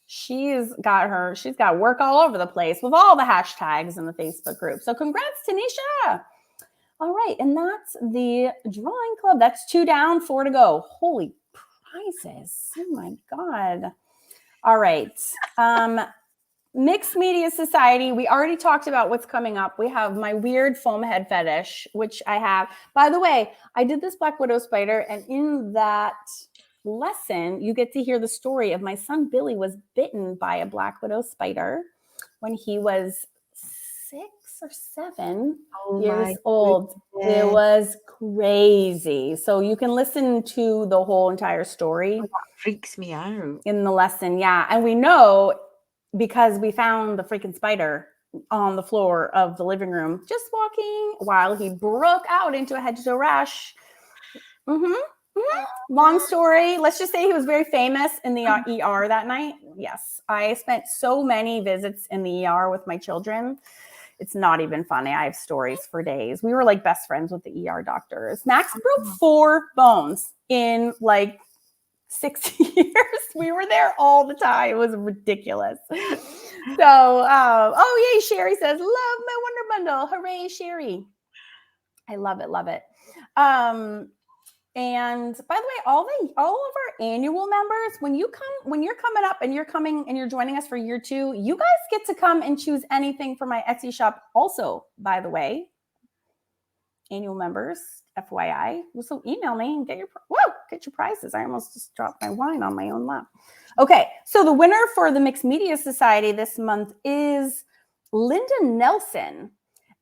[SPEAKER 1] she's got work all over the place with all the hashtags in the Facebook group. So congrats, Tanisha. All right, and that's the drawing club. That's 2 down, 4 to go. Holy prizes. Oh my God. All right. Mixed Media Society. We already talked about what's coming up. We have my weird foam head fetish, which I have. By the way, I did this Black Widow spider, and in that lesson, you get to hear the story of my son Billy was bitten by a Black Widow spider when he was 6 or 7 years old. It was crazy. So you can listen to the whole entire story.
[SPEAKER 2] That freaks me out.
[SPEAKER 1] In the lesson, yeah. And we know, because we found the freaking spider on the floor of the living room, just walking while he broke out into a head to toe rash. Long story. Let's just say he was very famous in the ER that night. Yes, I spent so many visits in the ER with my children. It's not even funny. I have stories for days. We were like best friends with the ER doctors. Max broke 4 bones in like 6 years. We were there all the time. It was ridiculous. So, yay, Sherry says, love my Wonder Bundle. Hooray, Sherry. I love it. Love it. And by the way, all of our annual members, when you're coming up and you're joining us for year 2, you guys get to come and choose anything for my Etsy shop. Also, by the way, annual members, FYI, so email me and get your prizes. I almost just dropped my wine on my own lap. Okay, so the winner for the Mixed Media Society this month is Linda Nelson,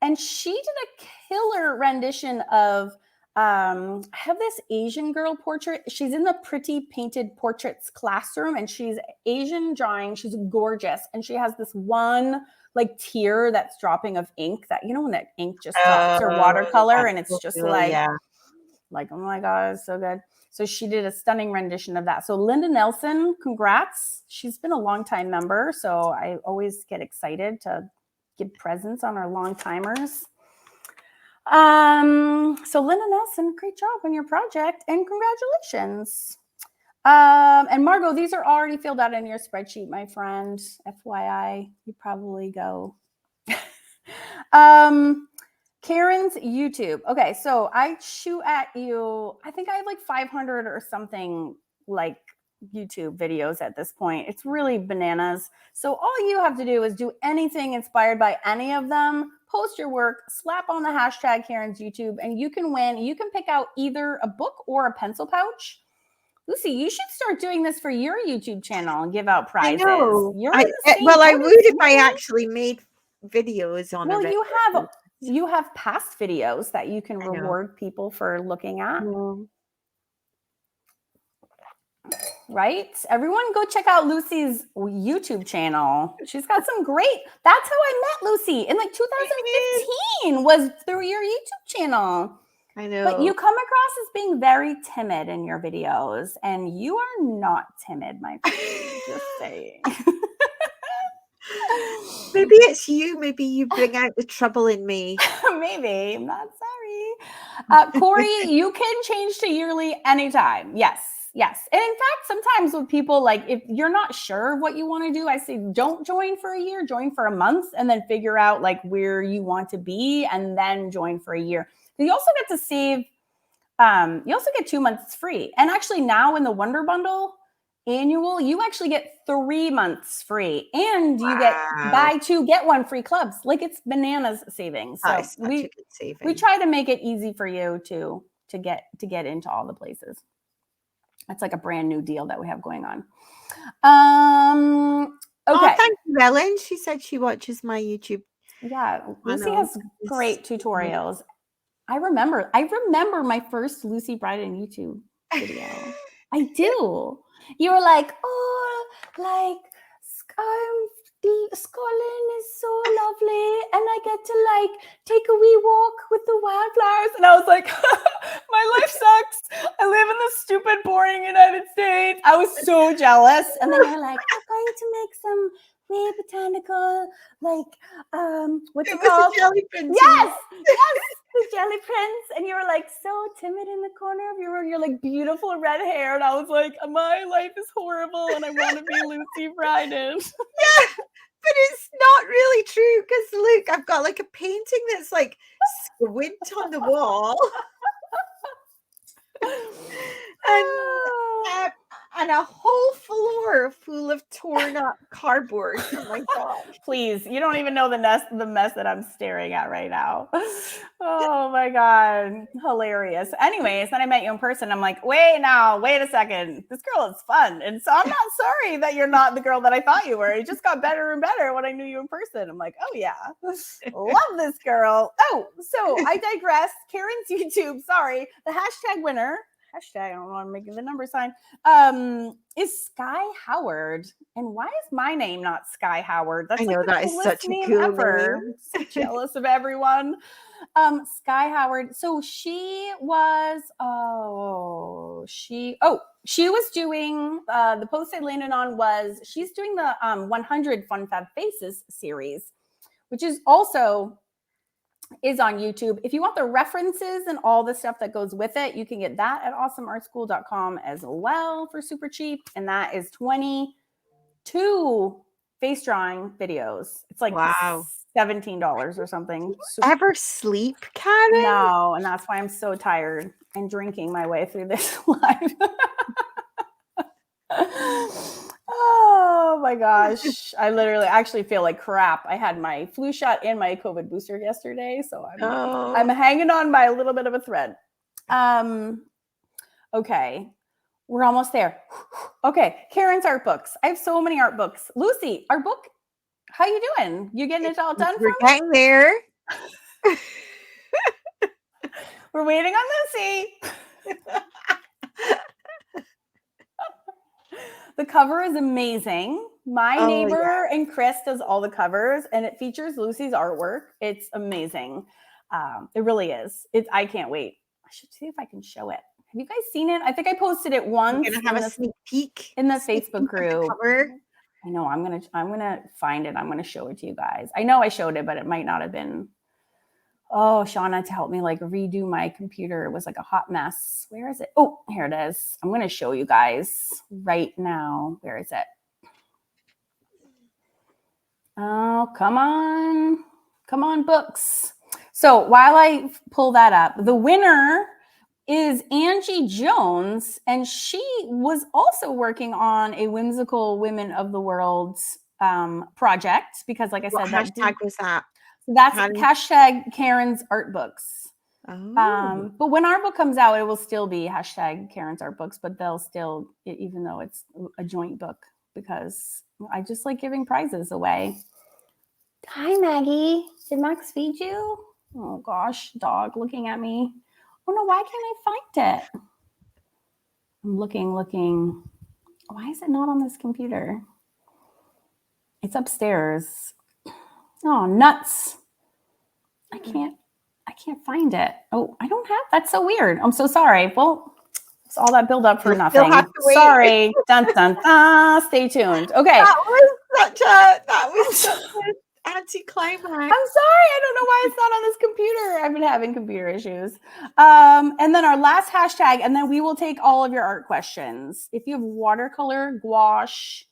[SPEAKER 1] and she did a killer rendition of. I have this Asian girl portrait. She's in the Pretty Painted Portraits classroom, and she's Asian drawing. She's gorgeous, and she has this one like tear that's dropping of ink that, you know, when that ink just drops her watercolor, and it's just like, oh my God, it's so good. So she did a stunning rendition of that. So Linda Nelson, congrats. She's been a longtime member, so I always get excited to give presents on our long timers. So Linda Nelson, great job on your project and congratulations. And Margot, these are already filled out in your spreadsheet, my friend. FYI, you probably go. Karen's YouTube. Okay, so I shoot at you. I think I have like 500 or something like YouTube videos at this point. It's really bananas. So all you have to do is do anything inspired by any of them, post your work, slap on the hashtag Karen's YouTube, and you can win. You can pick out either a book or a pencil pouch. Lucy, you should start doing this for your YouTube channel and give out prizes.
[SPEAKER 2] I know. I would if I actually made videos on it.
[SPEAKER 1] Well, you have past videos that you can reward people for looking at. Right? Everyone go check out Lucy's YouTube channel. She's got some great, that's how I met Lucy in like 2015 was through your YouTube channel.
[SPEAKER 2] I know.
[SPEAKER 1] But you come across as being very timid in your videos, and you are not timid, my friend. Just saying.
[SPEAKER 2] Maybe it's you. Maybe you bring out the trouble in me.
[SPEAKER 1] Maybe. I'm not sorry. Corey, you can change to yearly anytime. Yes. Yes. And in fact, sometimes with people, like if you're not sure what you want to do, I say don't join for a year, join for a month, and then figure out like where you want to be and then join for a year. You also get to save, you also get 2 months free. And actually now in the Wonder Bundle annual, you actually get 3 months free, and you get buy 2, get 1 free clubs. Like it's bananas savings. So we try to make it easy for you to get into all the places. That's like a brand new deal that we have going on. Okay.
[SPEAKER 2] Oh, thank you, Ellen. She said she watches my YouTube.
[SPEAKER 1] Yeah, Lucy has great tutorials. I remember my first Lucy Bryden YouTube video. I do. You were like, oh, like Scotland is so lovely, and I get to like take a wee walk with the wildflowers. And I was like, my life sucks. I live in the stupid, boring United States. I was so jealous. And then you're like, I'm going to make some wee botanical, like, what's it called?
[SPEAKER 2] Jelly prince.
[SPEAKER 1] Yes, the jelly prince. And you were like so timid in the corner of your room. You're like beautiful red hair. And I was like, my life is horrible and I want to be Lucy Bryden.
[SPEAKER 2] Yeah, but it's not really true because look, I've got like a painting that's like squint on the wall. And a whole floor full of torn up cardboard. Oh my God.
[SPEAKER 1] Please, you don't even know the mess that I'm staring at right now. Oh my God. Hilarious. Anyways, then I met you in person. I'm like, wait a second. This girl is fun. And so I'm not sorry that you're not the girl that I thought you were. It just got better and better when I knew you in person. I'm like, oh yeah, love this girl. Oh, so I digress. Karen's YouTube, sorry. The hashtag winner hashtag, I don't know, I'm making the number sign, is Sky Howard. And why is my name not Sky Howard? That's
[SPEAKER 2] I know,
[SPEAKER 1] like the
[SPEAKER 2] that is
[SPEAKER 1] coolest
[SPEAKER 2] such a
[SPEAKER 1] name
[SPEAKER 2] cool
[SPEAKER 1] ever.
[SPEAKER 2] name.
[SPEAKER 1] I'm so jealous of everyone. Sky Howard. So she was, she was doing, the post I landed on was, she's doing the 100 Fun Fab Faces series, which is also is on YouTube. If you want the references and all the stuff that goes with it, you can get that at awesomeartschool.com as well for super cheap. And that is 22 face drawing videos. It's like
[SPEAKER 2] Wow.
[SPEAKER 1] $17 or something.
[SPEAKER 2] Ever sleep, Karen?
[SPEAKER 1] No, and that's why I'm so tired and drinking my way through this live. Oh my gosh. I literally actually feel like crap. I had my flu shot and my COVID booster yesterday, so I'm hanging on by a little bit of a thread. Okay. We're almost there. Okay, Karen's art books. I have so many art books. Lucy, art book, how you doing? You getting it all done for
[SPEAKER 2] We're
[SPEAKER 1] me?
[SPEAKER 2] getting there.
[SPEAKER 1] We're waiting on Lucy. The cover is amazing. My neighbor and Chris does all the covers, and it features Lucy's artwork. It's amazing. It really is. I can't wait. I should see if I can show it. Have you guys seen it? I think I posted it once.
[SPEAKER 2] We're gonna have a sneak peek
[SPEAKER 1] in the Facebook group. I know. I'm gonna find it. I'm gonna show it to you guys. I know I showed it, but it might not have been. Oh, Shauna to help me like redo my computer. It was like a hot mess. Where is it? Oh, here it is. I'm going to show you guys right now. Where is it? Oh, come on. Come on, books. So while I pull that up, the winner is Angie Jones, and she was also working on a Whimsical Women of the World project because, like I said,
[SPEAKER 2] what hashtag was that?
[SPEAKER 1] That's hashtag Karen's Art Books.
[SPEAKER 2] Oh.
[SPEAKER 1] But when our book comes out, it will still be hashtag Karen's Art Books, but they'll still, even though it's a joint book, because I just like giving prizes away. Hi, Maggie. Did Max feed you? Oh, gosh, dog looking at me. Oh, no, why can't I find it? I'm looking. Why is it not on this computer? It's upstairs. Oh, nuts. I can't find it. Oh, I don't have, that's so weird. I'm so sorry. Well, it's all that build up for nothing. Sorry. Dun, dun, dun. Stay tuned. Okay.
[SPEAKER 2] That was such an anticlimax.
[SPEAKER 1] I'm sorry. I don't know why it's not on this computer. I've been having computer issues. And then our last hashtag, and then we will take all of your art questions. If you have watercolor, gouache,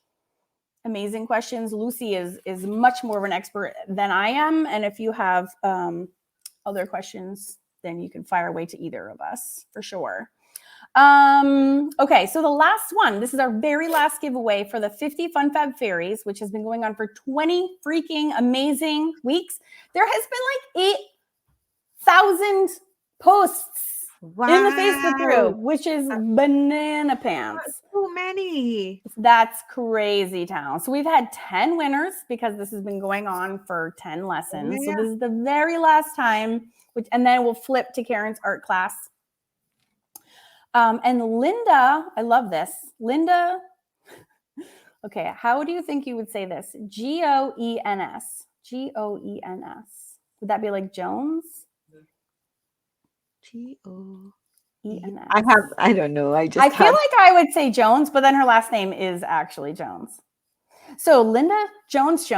[SPEAKER 1] amazing questions. Lucy is much more of an expert than I am. And if you have other questions, then you can fire away to either of us for sure. Okay, so the last one, this is our very last giveaway for the 50 Fun Fab Fairies, which has been going on for 20 freaking amazing weeks. There has been like 8,000 posts in the Facebook group, which is banana pants.
[SPEAKER 2] That's so many.
[SPEAKER 1] That's crazy town. So we've had 10 winners because this has been going on for 10 lessons. So this is the very last time, and then we'll flip to Karen's art class. And Linda, I love this. Linda, okay, how do you think you would say this? G-O-E-N-S. G-O-E-N-S. Would that be like Jones? G-O-E-N-S.
[SPEAKER 2] I don't know. I feel
[SPEAKER 1] like I would say Jones, but then her last name is actually Jones. So Linda Jones,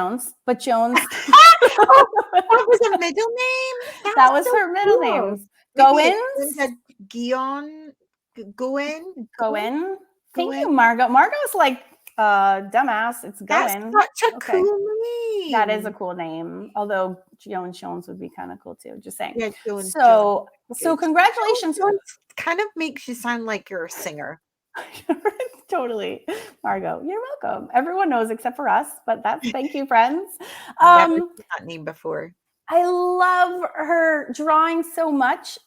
[SPEAKER 1] but Jones.
[SPEAKER 2] Oh, that was a middle name?
[SPEAKER 1] That was so her middle name. Goin. Thank you, Margot. Margot's like dumbass. It's Goin.
[SPEAKER 2] That's such a cool name.
[SPEAKER 1] That is a cool name. Although Jones would be kind of cool too. Just saying.
[SPEAKER 2] Yeah, Jones.
[SPEAKER 1] So congratulations.
[SPEAKER 2] Jones kind of makes you sound like you're a singer.
[SPEAKER 1] Totally. Margot, you're welcome. Everyone knows except for us, but thank you, friends.
[SPEAKER 2] Never seen that name before.
[SPEAKER 1] I love her drawing so much.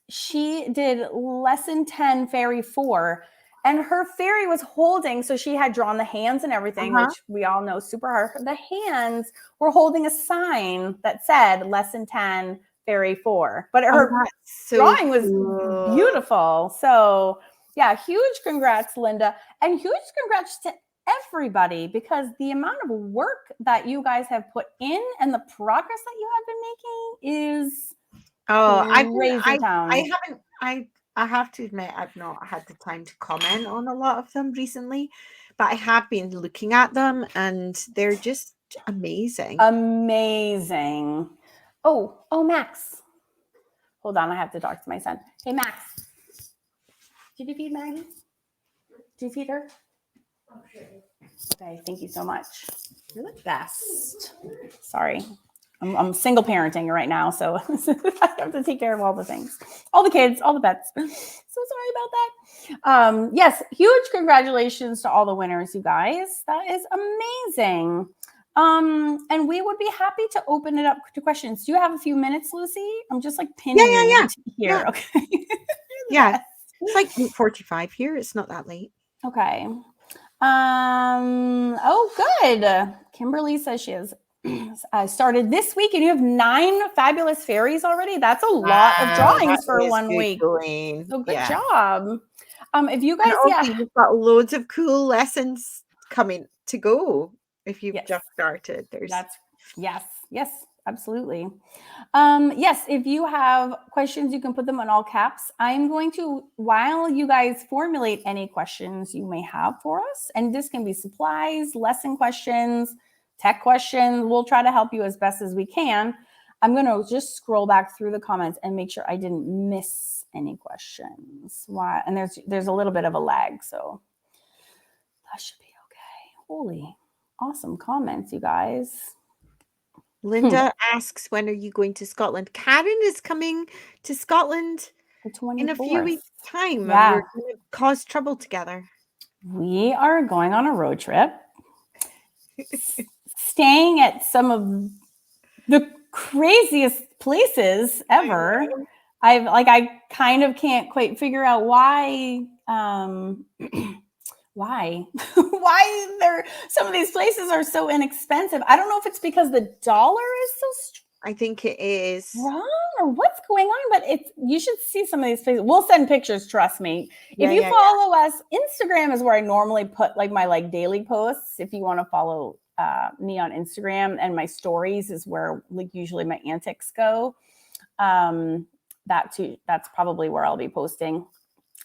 [SPEAKER 1] She did lesson 10 fairy 4, and her fairy was holding, so she had drawn the hands and everything, which we all know super hard. The hands were holding a sign that said lesson 10 Fairy 4. But
[SPEAKER 2] Oh,
[SPEAKER 1] her
[SPEAKER 2] that's so
[SPEAKER 1] drawing was
[SPEAKER 2] cool.
[SPEAKER 1] beautiful. So yeah, huge congrats, Linda. And huge congrats to everybody, because the amount of work that you guys have put in and the progress that you have been making is crazy town.
[SPEAKER 2] I have to admit, I've not had the time to comment on a lot of them recently, but I have been looking at them and they're just amazing.
[SPEAKER 1] Amazing. Oh, Max. Hold on, I have to talk to my son. Hey, Max. Did you feed Maggie? Did you feed her?
[SPEAKER 3] Oh, sure.
[SPEAKER 1] Okay, thank you so much. You're the best. Sorry. I'm single parenting right now, so I have to take care of all the things, all the kids, all the pets. So sorry about that. Yes, huge congratulations to all the winners, you guys. That is amazing. And we would be happy to open it up to questions. Do you have a few minutes, Lucy? I'm just like pinning you here.
[SPEAKER 2] Yeah.
[SPEAKER 1] Okay.
[SPEAKER 2] Yeah, it's like 8:45 here. It's not that late.
[SPEAKER 1] Okay. Oh, good. Kimberly says she has started this week, and you have 9 fabulous fairies already. That's a lot of drawings for one week. So good job. If you guys,
[SPEAKER 2] you've got loads of cool lessons coming to go. If you've just started,
[SPEAKER 1] yes, absolutely. Yes, if you have questions, you can put them in all caps. I'm going to, while you guys formulate any questions you may have for us, and this can be supplies, lesson questions, tech questions, we'll try to help you as best as we can. I'm going to just scroll back through the comments and make sure I didn't miss any questions. Why? And there's a little bit of a lag, so that should be okay. Holy, awesome comments, you guys.
[SPEAKER 2] Linda asks, when are you going to Scotland? Karen is coming to Scotland in a few weeks' time.
[SPEAKER 1] Yeah.
[SPEAKER 2] And we're going to cause trouble together.
[SPEAKER 1] We are going on a road trip, staying at some of the craziest places ever. I kind of can't quite figure out why some of these places are so inexpensive. I don't know if it's because the dollar is so strong.
[SPEAKER 2] I think it is
[SPEAKER 1] wrong, or what's going on, but you should see some of these places. We'll send pictures, trust me. If you follow us, Instagram is where I normally put like my daily posts. If you want to follow me on Instagram, and my stories is where like usually my antics go. That's probably where I'll be posting.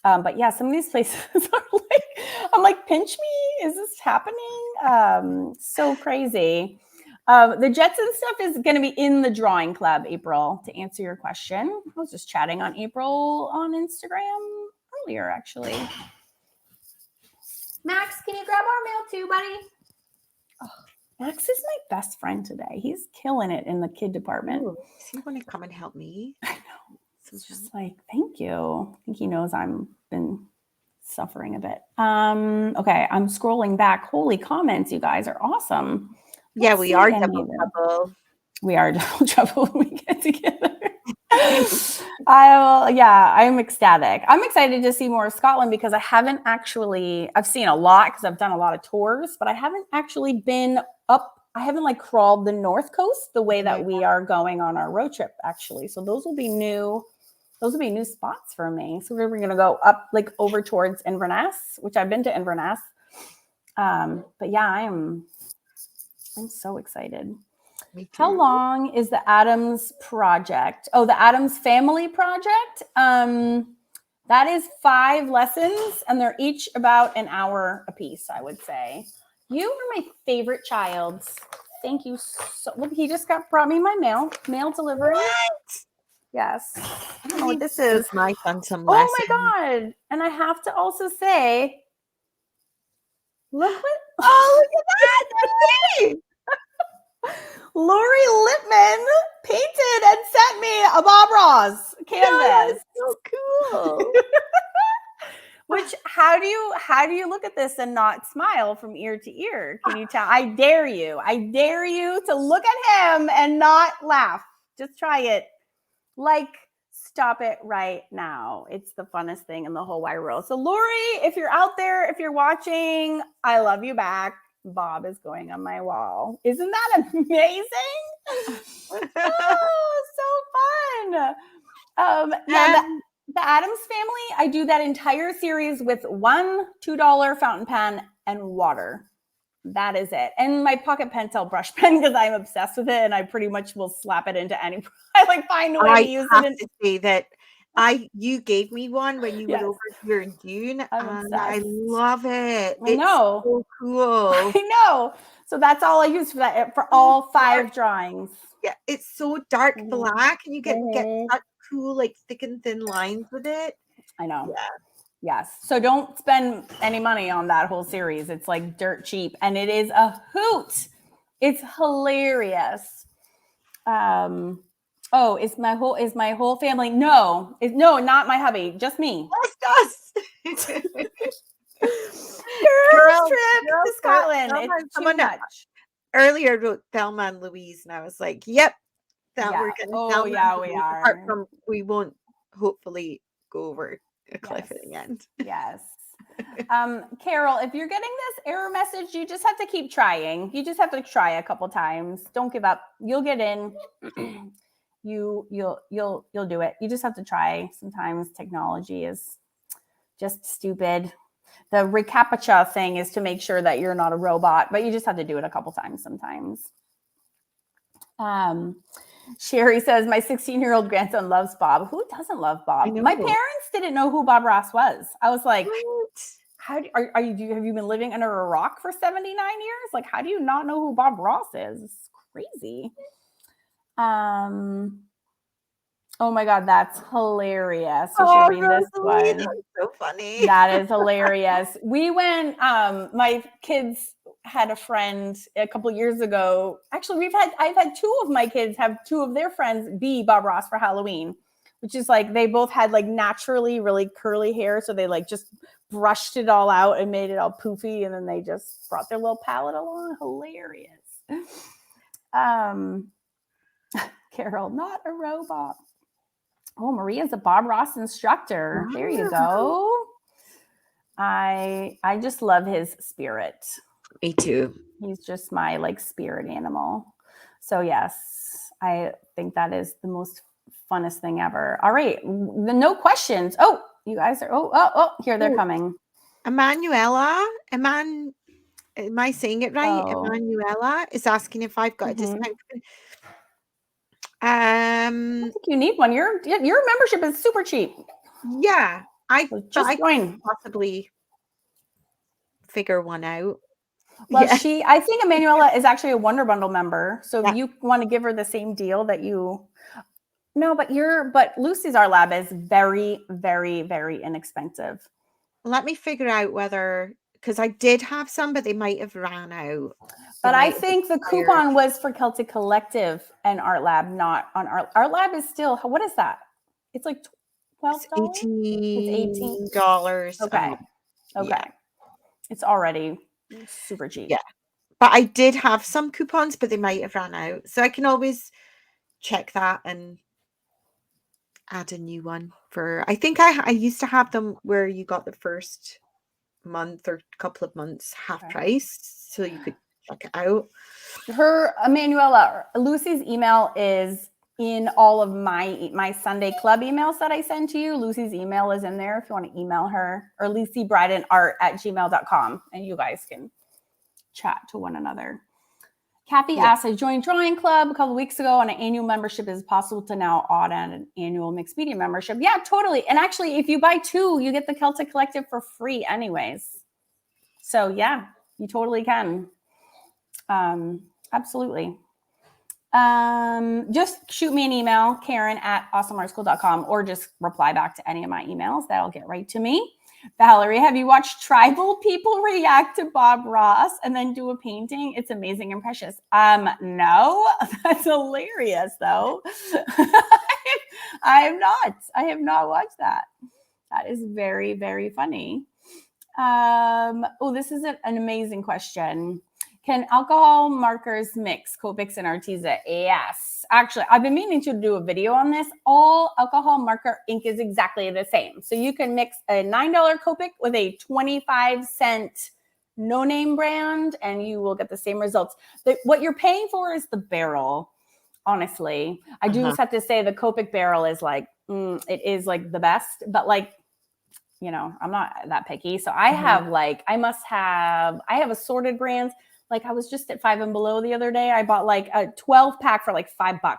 [SPEAKER 1] But yeah, some of these places are like, I'm like, pinch me, is this happening? So crazy. The Jetson stuff is going to be in the drawing club, April, to answer your question. I was just chatting on April on Instagram earlier, actually. Max, can you grab our mail too, buddy? Oh, Max is my best friend today. He's killing it in the kid department.
[SPEAKER 2] Ooh, is he going to come and help me?
[SPEAKER 1] I know. It's just like, thank you. I think he knows I'm been suffering a bit. Okay, I'm scrolling back. Holy comments, you guys are awesome.
[SPEAKER 2] Yeah, we are double trouble.
[SPEAKER 1] We are double trouble when we get together. I'm ecstatic. I'm excited to see more of Scotland because I've seen a lot because I've done a lot of tours, but I haven't actually been up. I haven't like crawled the North Coast the way that we are going on our road trip, actually. So those will be new spots for me. So we're going to go up like over towards Inverness, which I've been to Inverness. But yeah, I'm so excited. How long is the Adams project? Oh, the Adams Family project. That is 5 lessons, and they're each about an hour a piece, I would say. You are my favorite child. Thank you so. Look, he just brought me my mail delivery.
[SPEAKER 2] What?
[SPEAKER 1] Yes. I don't know what this is.
[SPEAKER 2] My son some
[SPEAKER 1] oh
[SPEAKER 2] lessons.
[SPEAKER 1] my God. And I have to also say, look at that. Lori Lippman painted and sent me a Bob Ross canvas.
[SPEAKER 2] So cool.
[SPEAKER 1] Which, how do you look at this and not smile from ear to ear? Can you tell? I dare you to look at him and not laugh. Just try it. Like, stop it right now. It's the funnest thing in the whole wide world. So Lori, if you're out there, if you're watching, I love you back. Bob is going on my wall. Isn't that amazing? Oh, so Yeah, the Addams Family, I do that entire series with one $2 fountain pen and water. That is it. And my pocket pencil brush pen, because I'm obsessed with it and I pretty much will slap it into any, I like find a way to use
[SPEAKER 2] I have
[SPEAKER 1] it.
[SPEAKER 2] to say that you gave me one when you were over here in June,
[SPEAKER 1] I'm
[SPEAKER 2] and I
[SPEAKER 1] obsessed.
[SPEAKER 2] love it.
[SPEAKER 1] I know.
[SPEAKER 2] It's so cool.
[SPEAKER 1] I know. So that's all I use for that, for all 5 drawings.
[SPEAKER 2] Yeah, it's so dark black, and you get
[SPEAKER 1] Mhm.
[SPEAKER 2] that cool, like thick and thin lines with it.
[SPEAKER 1] I know.
[SPEAKER 2] Yeah.
[SPEAKER 1] Yes. So don't spend any money on that whole series. It's like dirt cheap, and it is a hoot. It's hilarious. Oh, is my whole family? No, not my hubby, just me.
[SPEAKER 2] Just us.
[SPEAKER 1] Girls trip to Scotland. It's too much.
[SPEAKER 2] Earlier wrote Thelma and Louise, and I was like, "Yep, that we're getting Thelma and
[SPEAKER 1] we
[SPEAKER 2] Louise."
[SPEAKER 1] are.
[SPEAKER 2] Apart from we won't hopefully go over a cliff at the end.
[SPEAKER 1] Yes. Carol, if you're getting this error message, you just have to keep trying. You just have to try a couple times. Don't give up. You'll get in. You'll do it. You just have to try. Sometimes technology is just stupid. The reCAPTCHA thing is to make sure that you're not a robot, but you just have to do it a couple times sometimes. Sherry says, my 16-year-old grandson loves Bob. Who doesn't love Bob? My parents didn't know who Bob Ross was. I was like, have you been living under a rock for 79 years? Like, how do you not know who Bob Ross is? It's crazy. Oh my God, that's hilarious. You should read this one.
[SPEAKER 2] That's so funny.
[SPEAKER 1] That is hilarious. We went, my kids had a friend a couple of years ago. Actually, I've had 2 of my kids have 2 of their friends be Bob Ross for Halloween, which is like, they both had like naturally really curly hair. So they like just brushed it all out and made it all poofy. And then they just brought their little palette along. Hilarious. Carol, not a robot. Oh, Maria's a Bob Ross instructor. There you go. I just love his spirit.
[SPEAKER 2] Me too.
[SPEAKER 1] He's just my like spirit animal. So yes, I think that is the most funnest thing ever. All right, no questions. Oh, you guys are. Here they're coming.
[SPEAKER 2] Emanuela, am I saying it right?
[SPEAKER 1] Oh.
[SPEAKER 2] Emanuela is asking if I've got a discount.
[SPEAKER 1] I don't think you need one. Your membership is super cheap.
[SPEAKER 2] Yeah, I
[SPEAKER 1] join.
[SPEAKER 2] Possibly figure one out.
[SPEAKER 1] Well, I think Emanuela is actually a Wonder Bundle member. So if you want to give her the same deal that you, but Lucy's Art Lab is very, very, very inexpensive.
[SPEAKER 2] Let me figure out whether, because I did have some, but they might have ran out.
[SPEAKER 1] But I think the coupon was for Celtic Collective and Art Lab, not on Art Lab is still, what is that? It's like $12?
[SPEAKER 2] It's $18.
[SPEAKER 1] Okay. Yeah. It's already super cheap.
[SPEAKER 2] Yeah. But I did have some coupons, but they might have ran out. So I can always check that and add a new one for, I think I used to have them where you got the first month or couple of months half price. So you could check it out.
[SPEAKER 1] Her Emanuela, Lucy's email is in all of my Sunday Club emails that I send to you. Lucy's email is in there if you want to email her, or lucybrydenart@gmail.com, and you guys can chat to one another. Kathy asked, I joined Drawing Club a couple of weeks ago, and an annual membership is possible to now add an annual mixed media membership. Yeah, totally. And actually, if you buy 2, you get the Celtic Collective for free anyways. So yeah, you totally can. Absolutely. Just shoot me an email, Karen@awesomeartschool.com, or just reply back to any of my emails. That'll get right to me. Valerie, have you watched tribal people react to Bob Ross and then do a painting? It's amazing and precious. No, that's hilarious though. I have not watched that. That is very, very funny. This is an amazing question. Can alcohol markers mix Copics and Arteza? Yes. Actually, I've been meaning to do a video on this. All alcohol marker ink is exactly the same. So you can mix a $9 Copic with a 25-cent no-name brand, and you will get the same results. What you're paying for is the barrel. honestly. I do
[SPEAKER 2] Uh-huh.
[SPEAKER 1] just have to say the Copic barrel is like, it is like the best, but like, you know, I'm not that picky. So I have like, I have assorted brands. Like I was just at Five and Below the other day. I bought like a 12 pack for like $5.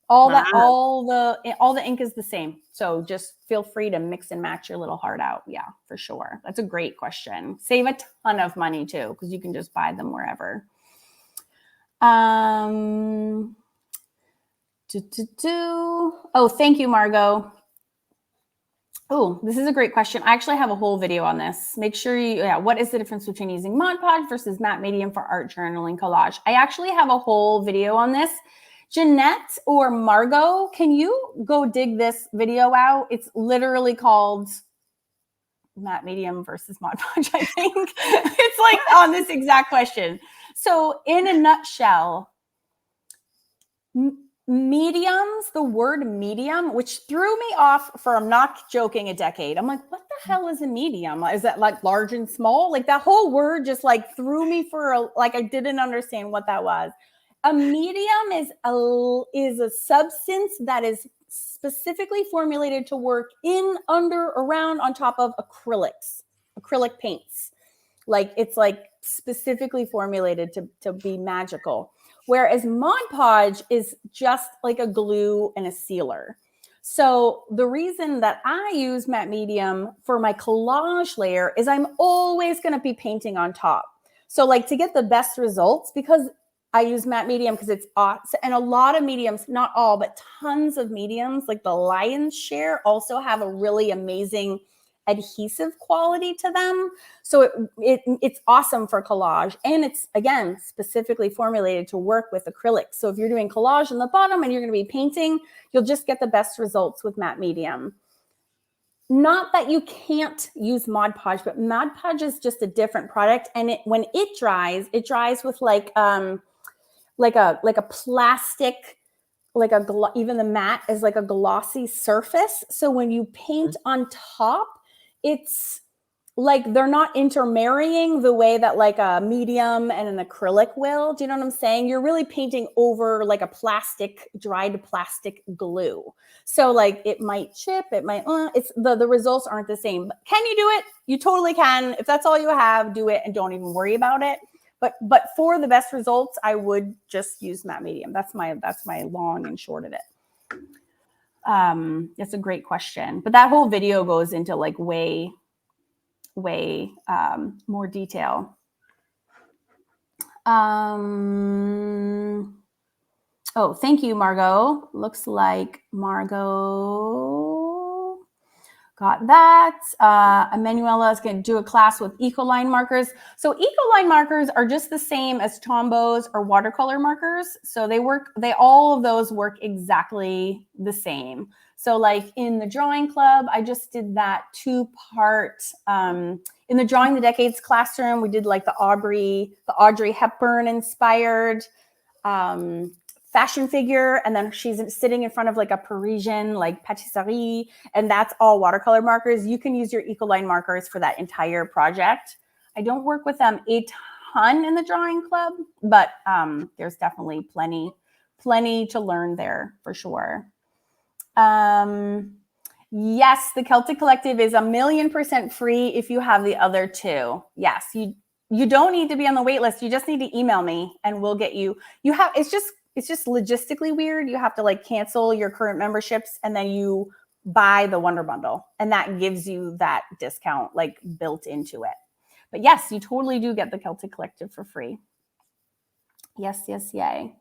[SPEAKER 1] All the ink is the same. So just feel free to mix and match your little heart out. Yeah, for sure. That's a great question. Save a ton of money too, because you can just buy them wherever. Oh, thank you, Margot. Oh, this is a great question. I actually have a whole video on this. Make sure what is the difference between using Mod Podge versus matte medium for art journaling collage? I actually have a whole video on this. Jeanette or Margot, can you go dig this video out? It's literally called matte medium versus Mod Podge, I think. It's like on this exact question. So in a nutshell, mediums, the word medium, which threw me off for, I'm not joking, a decade. I'm like, what the hell is a medium? Is that like large and small? Like that whole word just like threw me for like I didn't understand what that was. A medium is a substance that is specifically formulated to work in, under, around, on top of acrylic paints. Like it's like specifically formulated to be magical. Whereas Mod Podge is just like a glue and a sealer. So the reason that I use matte medium for my collage layer is I'm always going to be painting on top. So like to get the best results, because I use matte medium because it's awesome. And a lot of mediums, not all, but tons of mediums, like the lion's share, also have a really amazing adhesive quality to them. So it's awesome for collage. And it's, again, specifically formulated to work with acrylics. So if you're doing collage on the bottom and you're going to be painting, you'll just get the best results with matte medium. Not that you can't use Mod Podge, but Mod Podge is just a different product. And when it dries with like a plastic, even the matte is like a glossy surface. So when you paint on top, it's like they're not intermarrying the way that like a medium and an acrylic will. Do you know what I'm saying? You're really painting over like a dried plastic glue. So like it might chip, it might, it's the results aren't the same. But can you do it? You totally can. If that's all you have, do it and don't even worry about it. But for the best results, I would just use matte medium. That's my long and short of it. That's a great question. But that whole video goes into like way more detail. Oh, thank you, Margot. Looks like Margot got that. Emanuela is going to do a class with Ecoline markers. So Ecoline markers are just the same as Tombows or watercolor markers. So all of those work exactly the same. So like in the drawing club, I just did that 2-part, in the Drawing the Decades classroom, we did like the Audrey Hepburn inspired, fashion figure, and then she's sitting in front of like a Parisian like patisserie, and that's all watercolor markers. You can use your Ecoline markers for that entire project. I don't work with them a ton in the drawing club, but there's definitely plenty to learn there for sure. Yes, the Celtic Collective is 1,000,000% free if you have the other two. Yes, you don't need to be on the wait list. You just need to email me and we'll get you. It's just logistically weird. You have to like cancel your current memberships and then you buy the Wonder Bundle, and that gives you that discount like built into it. But yes, you totally do get the Celtic Collective for free. Yes, yay.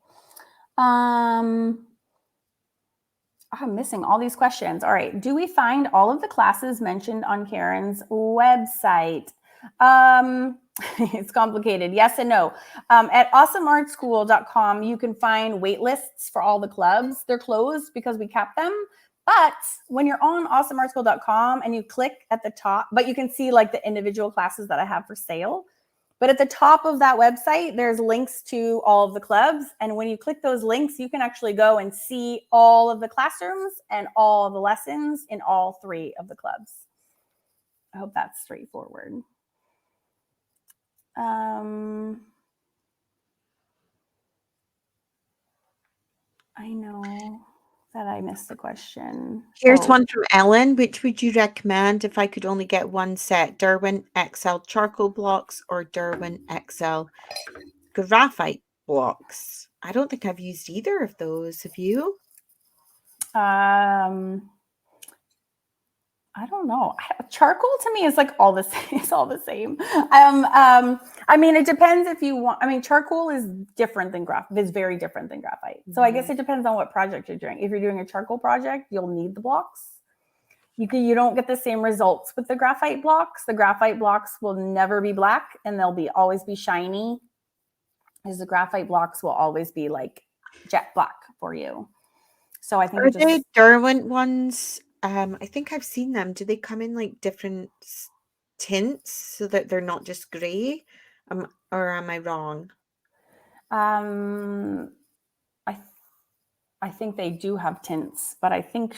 [SPEAKER 1] I'm missing all these questions. All right. Do we find all of the classes mentioned on Karen's website? It's complicated. Yes and no. At awesomeartschool.com, you can find wait lists for all the clubs. They're closed because we kept them. But when you're on awesomeartschool.com and you click at the top, but you can see like the individual classes that I have for sale. But at the top of that website, there's links to all of the clubs. And when you click those links, you can actually go and see all of the classrooms and all the lessons in all 3 of the clubs. I hope that's straightforward. I know that I missed the question.
[SPEAKER 2] Here's
[SPEAKER 1] Oh,
[SPEAKER 2] one from Ellen. Which would you recommend if I could only get one set? Derwent XL charcoal blocks or Derwent XL graphite blocks? I don't think I've used either of those. Have you?
[SPEAKER 1] I don't know. Charcoal to me is like all the same. It's all the same. I mean, it depends if you want. I mean, charcoal is different than graphite. It's very different than graphite. So I guess it depends on what project you're doing. If you're doing a charcoal project, you'll need the blocks. You don't get the same results with the graphite blocks. The graphite blocks will never be black, and they'll always be shiny. Because the graphite blocks will always be like jet black for you. So I think
[SPEAKER 2] Are they Derwent ones? I think I've seen them. Do they come in like different tints so that they're not just grey? Or am I wrong?
[SPEAKER 1] I think they do have tints, but I feel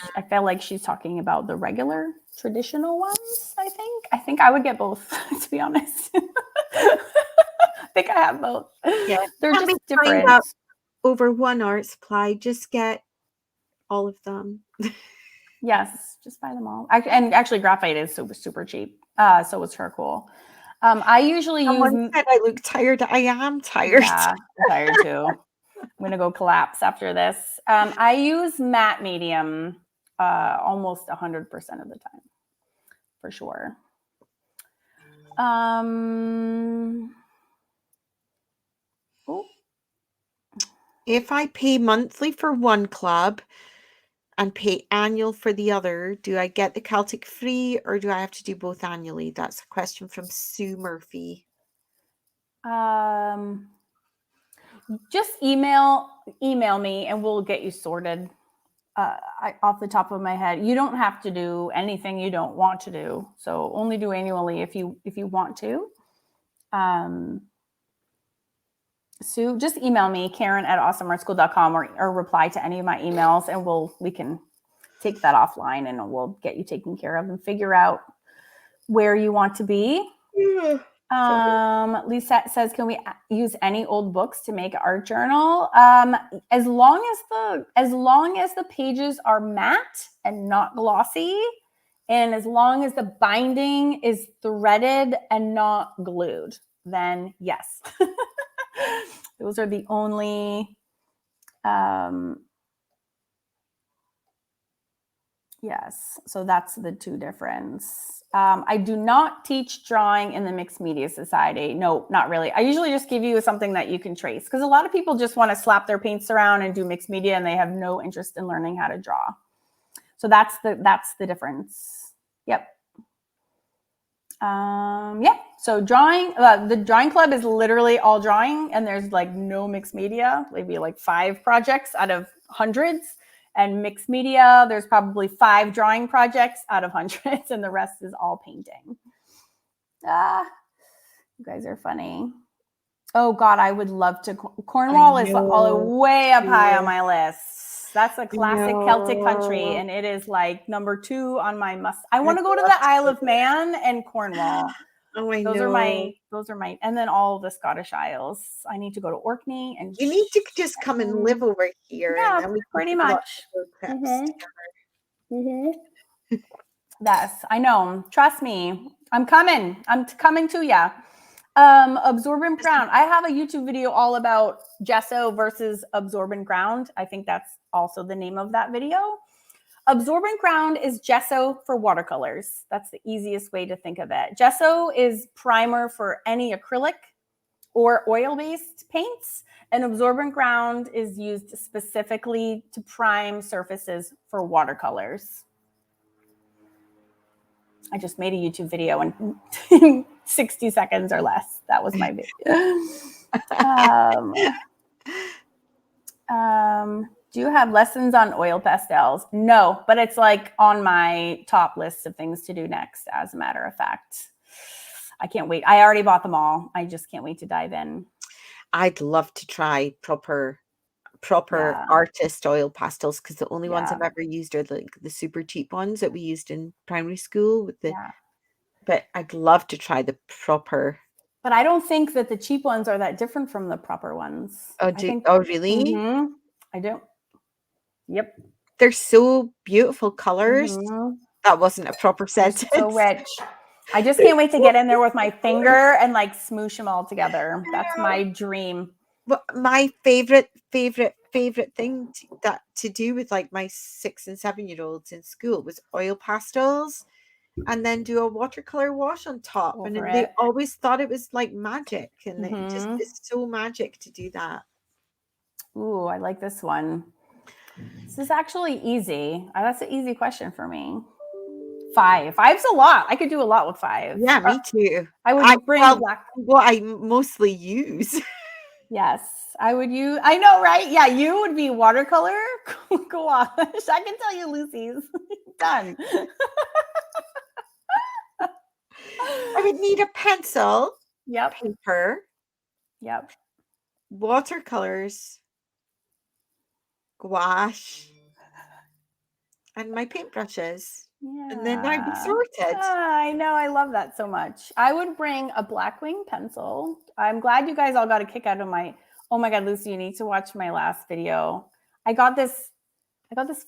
[SPEAKER 1] like she's talking about the regular traditional ones. I think I would get both, to be honest. I think I have both.
[SPEAKER 2] Yeah,
[SPEAKER 1] They're
[SPEAKER 2] can't
[SPEAKER 1] just
[SPEAKER 2] be buying
[SPEAKER 1] different.
[SPEAKER 2] up over one art supply. Just get all of them.
[SPEAKER 1] Yes, just buy them all. And actually, graphite is super, super cheap. So is charcoal. I usually
[SPEAKER 2] Someone said I look tired. I am tired.
[SPEAKER 1] Yeah, I'm tired too. I'm gonna go collapse after this. I use matte medium almost 100% of the time, for sure.
[SPEAKER 2] If I pay monthly for one club and pay annual for the other, do I get the Celtic free or do I have to do both annually? That's a question from Sue Murphy.
[SPEAKER 1] Just email me and we'll get you sorted. Off the top of my head, you don't have to do anything you don't want to do. So only do annually if you want to. Sue, just email me, Karen@awesomeartschool.com, or reply to any of my emails, and we can take that offline and we'll get you taken care of and figure out where you want to be. Lisette says, can we use any old books to make an art journal? As long as the pages are matte and not glossy, and as long as the binding is threaded and not glued, then yes. Those are the only yes, so that's the two difference. I do not teach drawing in the Mixed Media Society. No, not really. I usually just give you something that you can trace, because a lot of people just want to slap their paints around and do mixed media, and they have no interest in learning how to draw. So that's the difference. Yep. Yeah. So drawing, the drawing club is literally all drawing, and there's like no mixed media. Maybe like 5 projects out of hundreds. And mixed media, there's probably 5 drawing projects out of hundreds, and the rest is all painting. You guys are funny. Oh God, I would love to. Cornwall is all way up high on my list. That's a classic Celtic country, and it is like number 2 on my must. I want to go to the Isle of Man and Cornwall.
[SPEAKER 2] Oh, I know.
[SPEAKER 1] Those are my, and then all of the Scottish Isles. I need to go to Orkney, and
[SPEAKER 2] you need to just come and live over here.
[SPEAKER 1] Yeah,
[SPEAKER 2] and then we can
[SPEAKER 1] pretty much. Yes, I know. Trust me, I'm coming. I'm coming to ya. Absorbent Ground. I have a YouTube video all about gesso versus absorbent ground. I think that's also the name of that video. Absorbent ground is gesso for watercolors. That's the easiest way to think of it. Gesso is primer for any acrylic or oil-based paints, and absorbent ground is used specifically to prime surfaces for watercolors. I just made a YouTube video in 60 seconds or less. That was my video. Do you have lessons on oil pastels? No, but it's like on my top list of things to do next, as a matter of fact. I can't wait. I already bought them all. I just can't wait to dive in.
[SPEAKER 2] I'd love to try proper artist oil pastels, because the only ones I've ever used are the super cheap ones that we used in primary school with the but I'd love to try the proper.
[SPEAKER 1] But I don't think that the cheap ones are that different from the proper ones.
[SPEAKER 2] Oh, really?
[SPEAKER 1] Mm-hmm. I do. Yep.
[SPEAKER 2] They're so beautiful colors.
[SPEAKER 1] Mhm.
[SPEAKER 2] That wasn't a proper
[SPEAKER 1] They're
[SPEAKER 2] sentence.
[SPEAKER 1] so rich. I just can't wait to get in there with my finger and like smoosh them all together. That's my dream.
[SPEAKER 2] But my favorite thing to do with like my 6 and 7-year-olds in school was oil pastels and then do a watercolor wash on top.
[SPEAKER 1] Over
[SPEAKER 2] And then
[SPEAKER 1] it.
[SPEAKER 2] they always thought it was like magic. And it just
[SPEAKER 1] Mhm.
[SPEAKER 2] is so magic to do that.
[SPEAKER 1] Ooh, I like this one. This is actually easy. That's an easy question for me. 5. 5's a lot. I could do a lot with 5.
[SPEAKER 2] Yeah, me too.
[SPEAKER 1] I would bring black.
[SPEAKER 2] What I mostly use.
[SPEAKER 1] Yes, I would use. I know, right? Yeah, you would be watercolor gouache. I can tell you, Lucy's done.
[SPEAKER 2] I would need a pencil,
[SPEAKER 1] Yep.
[SPEAKER 2] paper,
[SPEAKER 1] Yep.
[SPEAKER 2] watercolors, gouache, and my paintbrushes.
[SPEAKER 1] Yeah.
[SPEAKER 2] And then I'd be sorted.
[SPEAKER 1] I know. I love that so much. I would bring a Blackwing pencil. I'm glad you guys all got a kick out of my. Oh my God, Lucy, you need to watch my last video. I got this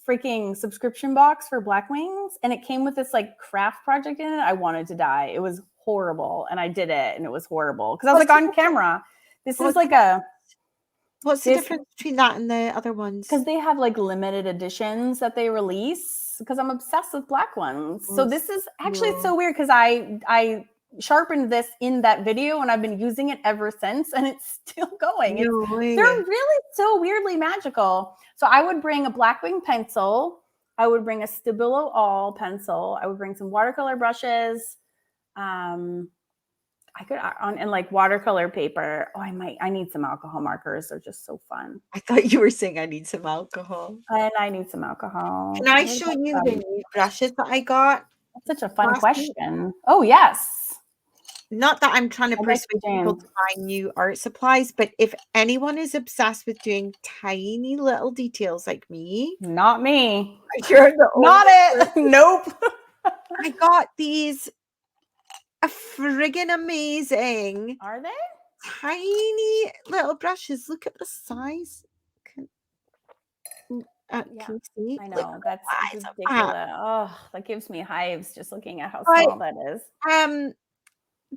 [SPEAKER 1] freaking subscription box for Blackwings, and it came with this like craft project in it. I wanted to die. It was horrible, and I did it, and it was horrible because I was like on camera. This is like a.
[SPEAKER 2] What's the difference between that and the other ones?
[SPEAKER 1] Because they have like limited editions that they release. Because I'm obsessed with black ones. So this is actually it's so weird because I sharpened this in that video and I've been using it ever since, and it's still going. They're really so weirdly magical. So I would bring a Blackwing pencil. I would bring a Stabilo All pencil. I would bring some watercolor brushes. I could and like watercolor paper. Oh, I need some alcohol markers. They're just so fun.
[SPEAKER 2] I thought you were saying I need some alcohol.
[SPEAKER 1] And I need some alcohol.
[SPEAKER 2] Can I show you the new brushes that I got?
[SPEAKER 1] That's such a fun question. Oh, yes.
[SPEAKER 2] Not that I'm trying to persuade people to buy new art supplies, but if anyone is obsessed with doing tiny little details like me.
[SPEAKER 1] Not me.
[SPEAKER 2] You're the
[SPEAKER 1] Not it. Nope.
[SPEAKER 2] I got these friggin' amazing.
[SPEAKER 1] Are they?
[SPEAKER 2] Tiny little brushes. Look at the size. Can you see?
[SPEAKER 1] I know. That's ridiculous. Oh, that gives me hives just looking at how small that is.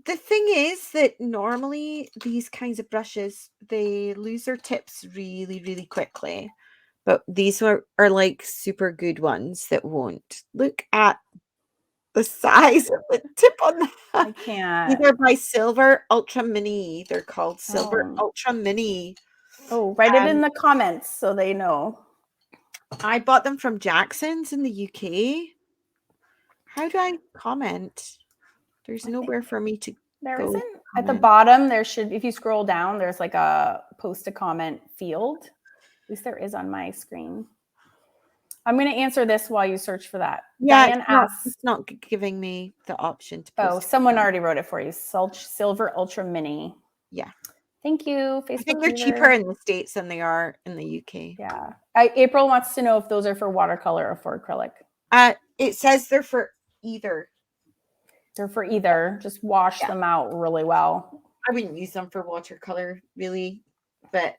[SPEAKER 2] The thing is that normally these kinds of brushes, they lose their tips really, really quickly. But these are like super good ones that won't. Look at the size of the tip on that.
[SPEAKER 1] I can't.
[SPEAKER 2] These are by Silver Ultra Mini. They're called Silver Ultra Mini.
[SPEAKER 1] Oh, write it in the comments so they know.
[SPEAKER 2] I bought them from Jackson's in the UK. How do I comment? There's nowhere for me to
[SPEAKER 1] There
[SPEAKER 2] go.
[SPEAKER 1] isn't. At the bottom, there should, if you scroll down, there's like a post a comment field. At least there is on my screen. I'm going to answer this while you search for that.
[SPEAKER 2] Yeah,
[SPEAKER 1] Diane asks.
[SPEAKER 2] It's not giving me the option to post.
[SPEAKER 1] Oh, someone already wrote it for you. Silver Ultra Mini.
[SPEAKER 2] Yeah.
[SPEAKER 1] Thank you, Facebook.
[SPEAKER 2] I think they're cheaper in the States than they are in the UK.
[SPEAKER 1] Yeah. April wants to know if those are for watercolor or for acrylic.
[SPEAKER 2] It says they're for either.
[SPEAKER 1] They're for either. Just wash them out really well.
[SPEAKER 2] I wouldn't use them for watercolor, really. But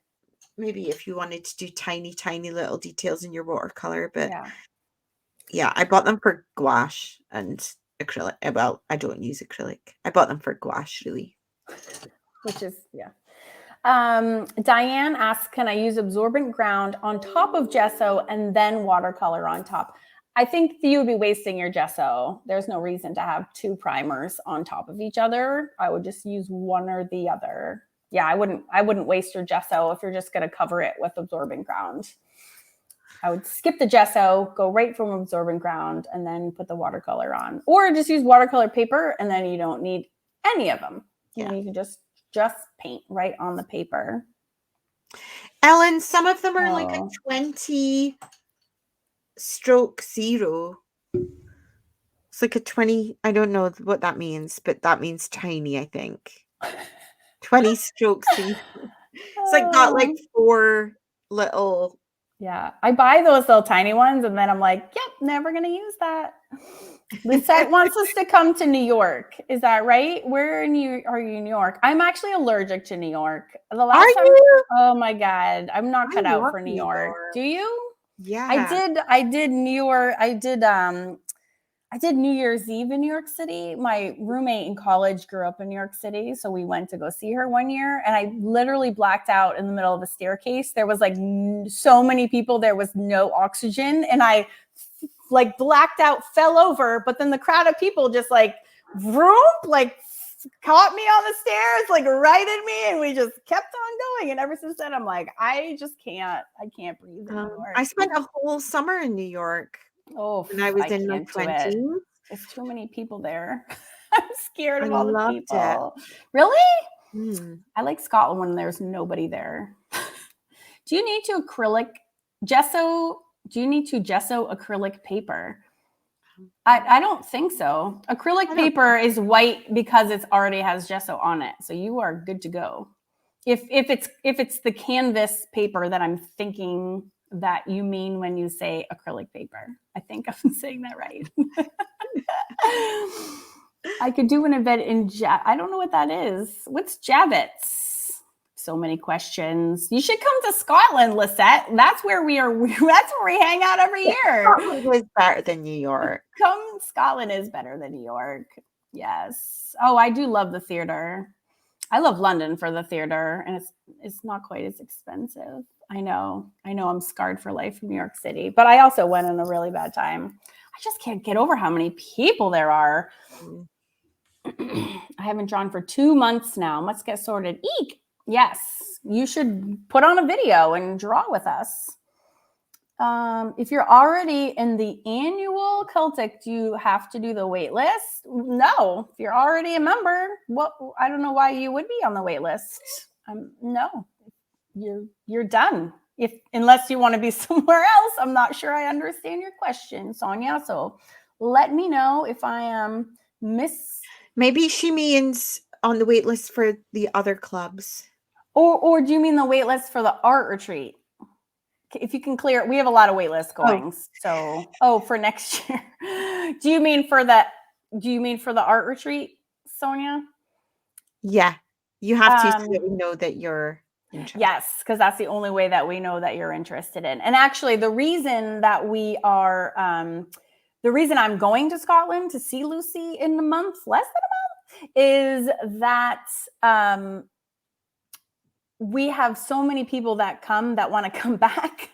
[SPEAKER 2] maybe if you wanted to do tiny, tiny little details in your watercolor. But yeah, I bought them for gouache and acrylic. Well, I don't use acrylic. I bought them for gouache, really.
[SPEAKER 1] Which is, Diane asks, can I use Absorbent Ground on top of gesso and then watercolor on top? I think you would be wasting your gesso. There's no reason to have two primers on top of each other. I would just use one or the other. Yeah, I wouldn't waste your gesso if you're just going to cover it with Absorbent Ground. I would skip the gesso, go right from Absorbent Ground, and then put the watercolor on. Or just use watercolor paper, and then you don't need any of them. Yeah. You can just paint right on the paper.
[SPEAKER 2] Ellen, some of them are like a 20 stroke 0. It's like a 20. I don't know what that means, but that means tiny, I think. 20 stroke 0. It's like got like 4 little.
[SPEAKER 1] Yeah, I buy those little tiny ones, and then I'm like, yep, never gonna use that. Lisette wants us to come to New York. Is that right? Where are you in New York? I'm actually allergic to New York. The last time,
[SPEAKER 2] you?
[SPEAKER 1] Oh my God, I'm not cut out for New York. Do you?
[SPEAKER 2] Yeah.
[SPEAKER 1] I did New York. I did New Year's Eve in New York City. My roommate in college grew up in New York City, so we went to go see her one year, and I literally blacked out in the middle of a staircase. There was like so many people, there was no oxygen, and I like blacked out, fell over, but then the crowd of people just like vroom, like caught me on the stairs, like righted me, and we just kept on going. And ever since then, I'm like, I can't breathe anymore.
[SPEAKER 2] I spent a whole summer in New York
[SPEAKER 1] Oh,
[SPEAKER 2] when I was
[SPEAKER 1] I
[SPEAKER 2] in my
[SPEAKER 1] can't do it.
[SPEAKER 2] 20s.
[SPEAKER 1] It's too many people there. I'm scared
[SPEAKER 2] I
[SPEAKER 1] of all the
[SPEAKER 2] loved it.
[SPEAKER 1] people. Really?
[SPEAKER 2] Mm.
[SPEAKER 1] I like Scotland when there's nobody there. Do you need to gesso? Do you need to gesso acrylic paper? I don't think so. Acrylic paper is white because it already has gesso on it, so you are good to go. If it's the canvas paper that I'm thinking that you mean when you say acrylic paper. I think I'm saying that right. I could do an event in I don't know what that is. What's Javits? So many questions. You should come to Scotland, Lisette. That's where we are. That's where we hang out every year.
[SPEAKER 2] Scotland is better than New York.
[SPEAKER 1] Scotland is better than New York. Yes. Oh, I do love the theater. I love London for the theater, and it's not quite as expensive. I know I'm scarred for life from New York City, but I also went in a really bad time. I just can't get over how many people there are. I haven't drawn for 2 months now. Let's get sorted. Eek. Yes, you should put on a video and draw with us. If you're already in the annual Celtic, do you have to do the wait list? No. If you're already a member, I don't know why you would be on the wait list. No, you're done. Unless you want to be somewhere else. I'm not sure I understand your question, Sonia. So let me know if I am
[SPEAKER 2] Maybe she means on the wait list for the other clubs.
[SPEAKER 1] Or do you mean the wait list for the art retreat? If you can clear, we have a lot of wait lists going. So, for next year. Do you mean for the art retreat, Sonia?
[SPEAKER 2] Yeah. You have to so that we know that you're interested.
[SPEAKER 1] Yes, because that's the only way that we know that you're interested in. And actually, the reason that the reason I'm going to Scotland to see Lucy in a month, less than a month, is that we have so many people that come that want to come back.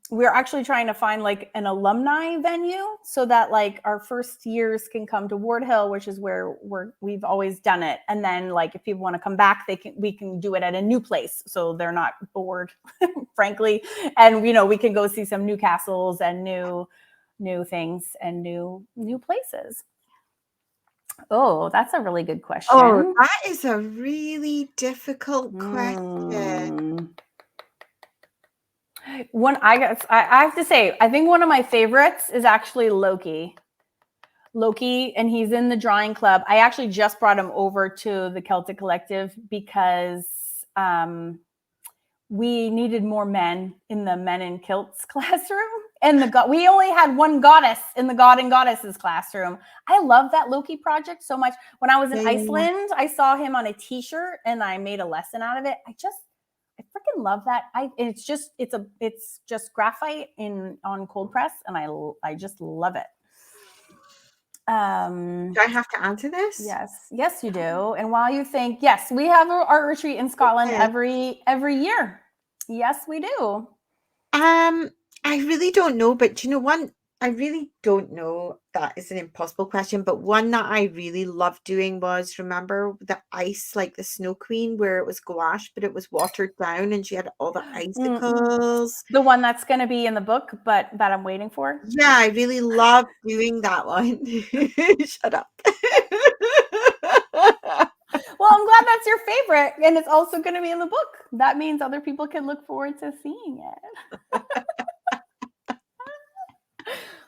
[SPEAKER 1] We're actually trying to find like an alumni venue so that like our first years can come to Ward Hill, which is where we've always done it. And then like if people want to come back, we can do it at a new place so they're not bored, frankly. And we can go see some new castles and new things and new places. Oh, that's a really good question.
[SPEAKER 2] Oh, that is a really difficult question.
[SPEAKER 1] I have to say, I think one of my favorites is actually Loki, and he's in the drawing club. I actually just brought him over to the Celtic Collective because we needed more men in the Men in Kilts classroom. And we only had one goddess in the God and Goddesses classroom. I love that Loki project so much. When I was in Iceland, I saw him on a t-shirt and I made a lesson out of it. I freaking love that. It's just graphite on cold press, and I just love it.
[SPEAKER 2] Do I have to answer this?
[SPEAKER 1] Yes, you do. And while you think, yes, we have an art retreat in Scotland every year. Yes, we do.
[SPEAKER 2] I really don't know, but I really don't know. That is an impossible question, but one that I really loved doing was, remember the ice, like the Snow Queen, where it was gouache, but it was watered down and she had all the icicles.
[SPEAKER 1] The one that's going to be in the book, but that I'm waiting for?
[SPEAKER 2] Yeah, I really love doing that one. Shut up.
[SPEAKER 1] Well, I'm glad that's your favorite, and it's also going to be in the book. That means other people can look forward to seeing it.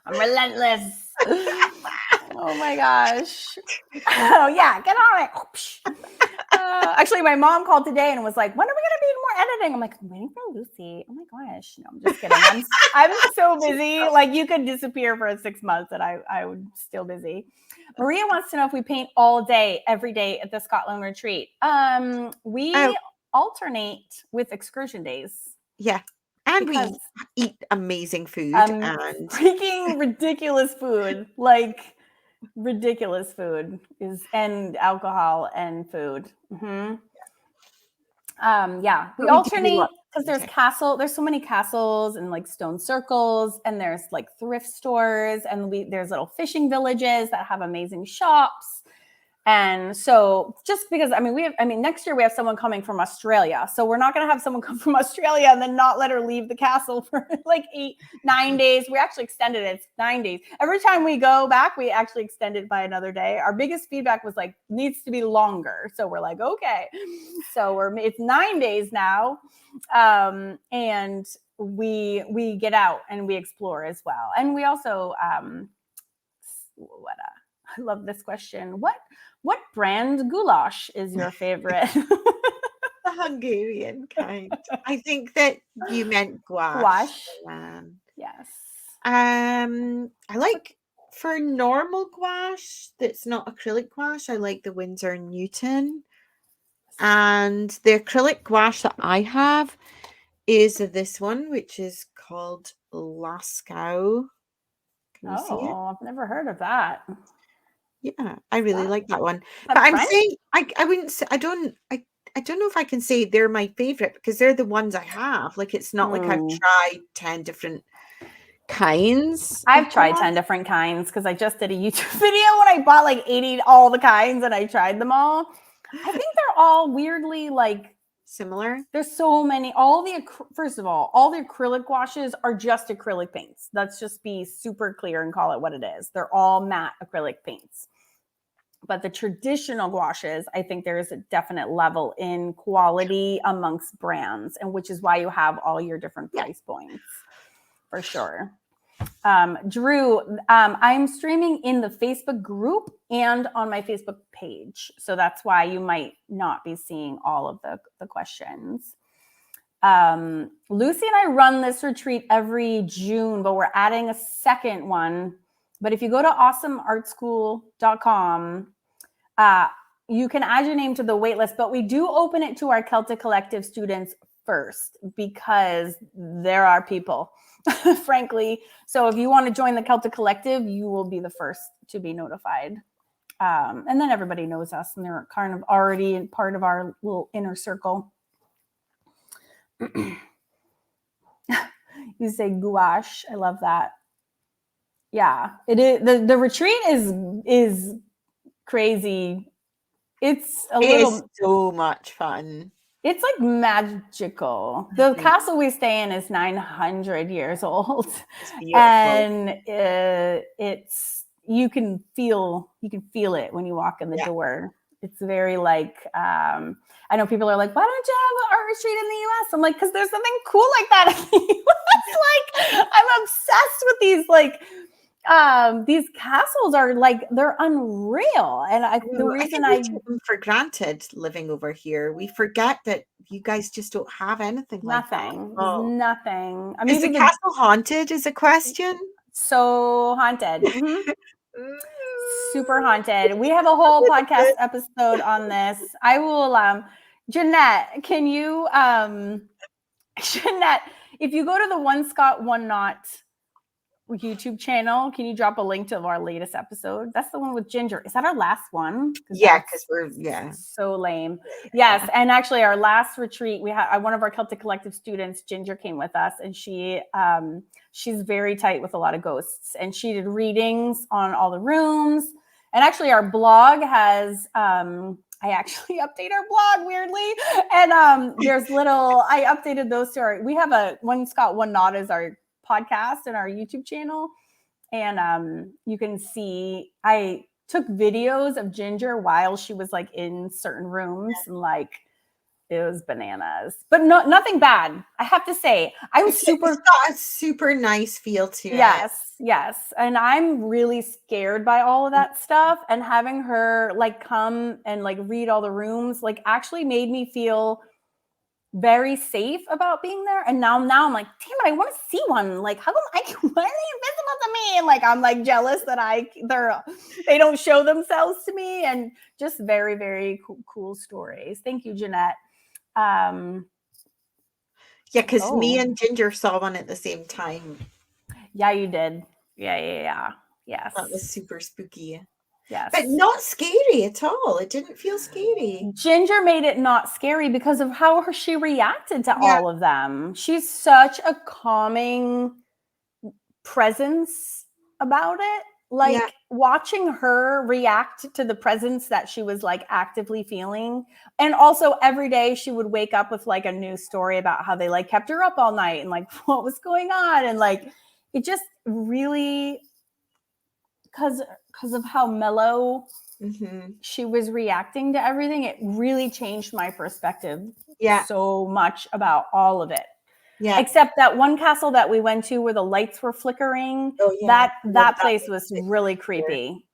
[SPEAKER 1] I'm relentless. Oh my gosh. Oh yeah, get on it. Actually, my mom called today and was like, when are we going to do more editing? I'm like, I'm waiting for Lucy. Oh my gosh. No, I'm just kidding. I'm so busy. Like you could disappear for 6 months and I would still busy. Maria wants to know if we paint all day, every day at the Scotland retreat. We alternate with excursion days.
[SPEAKER 2] Yeah. And
[SPEAKER 1] because
[SPEAKER 2] we eat amazing food and
[SPEAKER 1] freaking ridiculous food, like ridiculous food and alcohol and food. Mm-hmm. Yeah, we
[SPEAKER 2] we do
[SPEAKER 1] alternate
[SPEAKER 2] love
[SPEAKER 1] because there's
[SPEAKER 2] eating.
[SPEAKER 1] there's so many castles and like stone circles, and there's like thrift stores, and there's little fishing villages that have amazing shops. And so just because, next year we have someone coming from Australia. So we're not going to have someone come from Australia and then not let her leave the castle for like 9 days. We actually extended it. It's 9 days. Every time we go back, we actually extend it by another day. Our biggest feedback was like, needs to be longer. So we're like, okay. So it's 9 days now. And we get out and we explore as well. And we also, I love this question. What brand goulash is your favorite?
[SPEAKER 2] The Hungarian kind. I think that you meant gouache.
[SPEAKER 1] Gouache. Yes.
[SPEAKER 2] I like for normal gouache that's not acrylic gouache, I like the Winsor & Newton. And the acrylic gouache that I have is this one, which is called Lascaux. Can you see it?
[SPEAKER 1] I've never heard of that.
[SPEAKER 2] Yeah, I really like that one.
[SPEAKER 1] But
[SPEAKER 2] I'm
[SPEAKER 1] French?
[SPEAKER 2] saying I wouldn't say I don't know if I can say they're my favorite because they're the ones I have. Like it's not like I've tried 10 different kinds.
[SPEAKER 1] I've tried 10 different kinds because I just did a YouTube video when I bought like 80 all the kinds and I tried them all. I think they're all weirdly like
[SPEAKER 2] similar.
[SPEAKER 1] There's so many. First of all the acrylic gouaches are just acrylic paints. Let's just be super clear and call it what it is. They're all matte acrylic paints. But the traditional gouaches, I think there is a definite level in quality amongst brands, and which is why you have all your different price points, for sure. Drew, I'm streaming in the Facebook group and on my Facebook page. So that's why you might not be seeing all of the questions. Lucy and I run this retreat every June, but we're adding a second one. But if you go to awesomeartschool.com, you can add your name to the wait list, but we do open it to our Celtic Collective students first because there are people, frankly. So if you want to join the Celtic Collective, you will be the first to be notified. And then everybody knows us and they're kind of already part of our little inner circle. You say gouache. I love that. Yeah, it is. The retreat is crazy. It's
[SPEAKER 2] so much fun.
[SPEAKER 1] It's like magical. The castle we stay in is 900 years old, and you can feel it when you walk in the door. It's very like I know people are like, why don't you have an art retreat in the US? I'm like, because there's something cool like that in the US. Like I'm obsessed with these castles are like they're unreal, and the reason
[SPEAKER 2] I take them for granted living over here. We forget that you guys just don't have anything like that.
[SPEAKER 1] Nothing.
[SPEAKER 2] Is the castle haunted? Is a question.
[SPEAKER 1] So haunted. Mm-hmm. Super haunted. We have a whole podcast episode on this. I will. Jeanette, can you? Jeanette, if you go to the One Scott One Knot YouTube channel, can you drop a link to our latest episode? That's the one with Ginger. Is that our last one?
[SPEAKER 2] Yeah, because we're
[SPEAKER 1] so lame. Yes, and actually our last retreat, we had one of our Celtic Collective students, Ginger, came with us, and she's very tight with a lot of ghosts, and she did readings on all the rooms. And actually our blog has I actually update our blog weirdly, and there's I updated those to we have a One Scott One Knot as our podcast and our YouTube channel, and you can see I took videos of Ginger while she was like in certain rooms, and like it was bananas, but nothing bad. I have to say, it's got
[SPEAKER 2] a super nice feel to it.
[SPEAKER 1] Yes, and I'm really scared by all of that stuff, and having her like come and like read all the rooms like actually made me feel very safe about being there. And now I'm like, damn it, I want to see one. Like, how come why are they invisible to me? And like, I'm like jealous that they don't show themselves to me, and just very, very cool stories. Thank you, Jeanette.
[SPEAKER 2] Yeah, because me
[SPEAKER 1] Oh.
[SPEAKER 2] and Ginger saw one at the same time.
[SPEAKER 1] Yeah, you did. Yeah. Yes.
[SPEAKER 2] That was super spooky.
[SPEAKER 1] Yes.
[SPEAKER 2] But not scary at all. It didn't feel scary.
[SPEAKER 1] Ginger made it not scary because of how she reacted to
[SPEAKER 2] Yeah.
[SPEAKER 1] all of them. She's such a calming presence about it. Like
[SPEAKER 2] Yeah.
[SPEAKER 1] watching her react to the presence that she was like actively feeling. And also every day she would wake up with like a new story about how they like kept her up all night and like what was going on. And like it just really, because of how mellow she was reacting to everything, it really changed my perspective so much about all of it.
[SPEAKER 2] Yeah.
[SPEAKER 1] Except that one castle that we went to where the lights were flickering, that place was really creepy.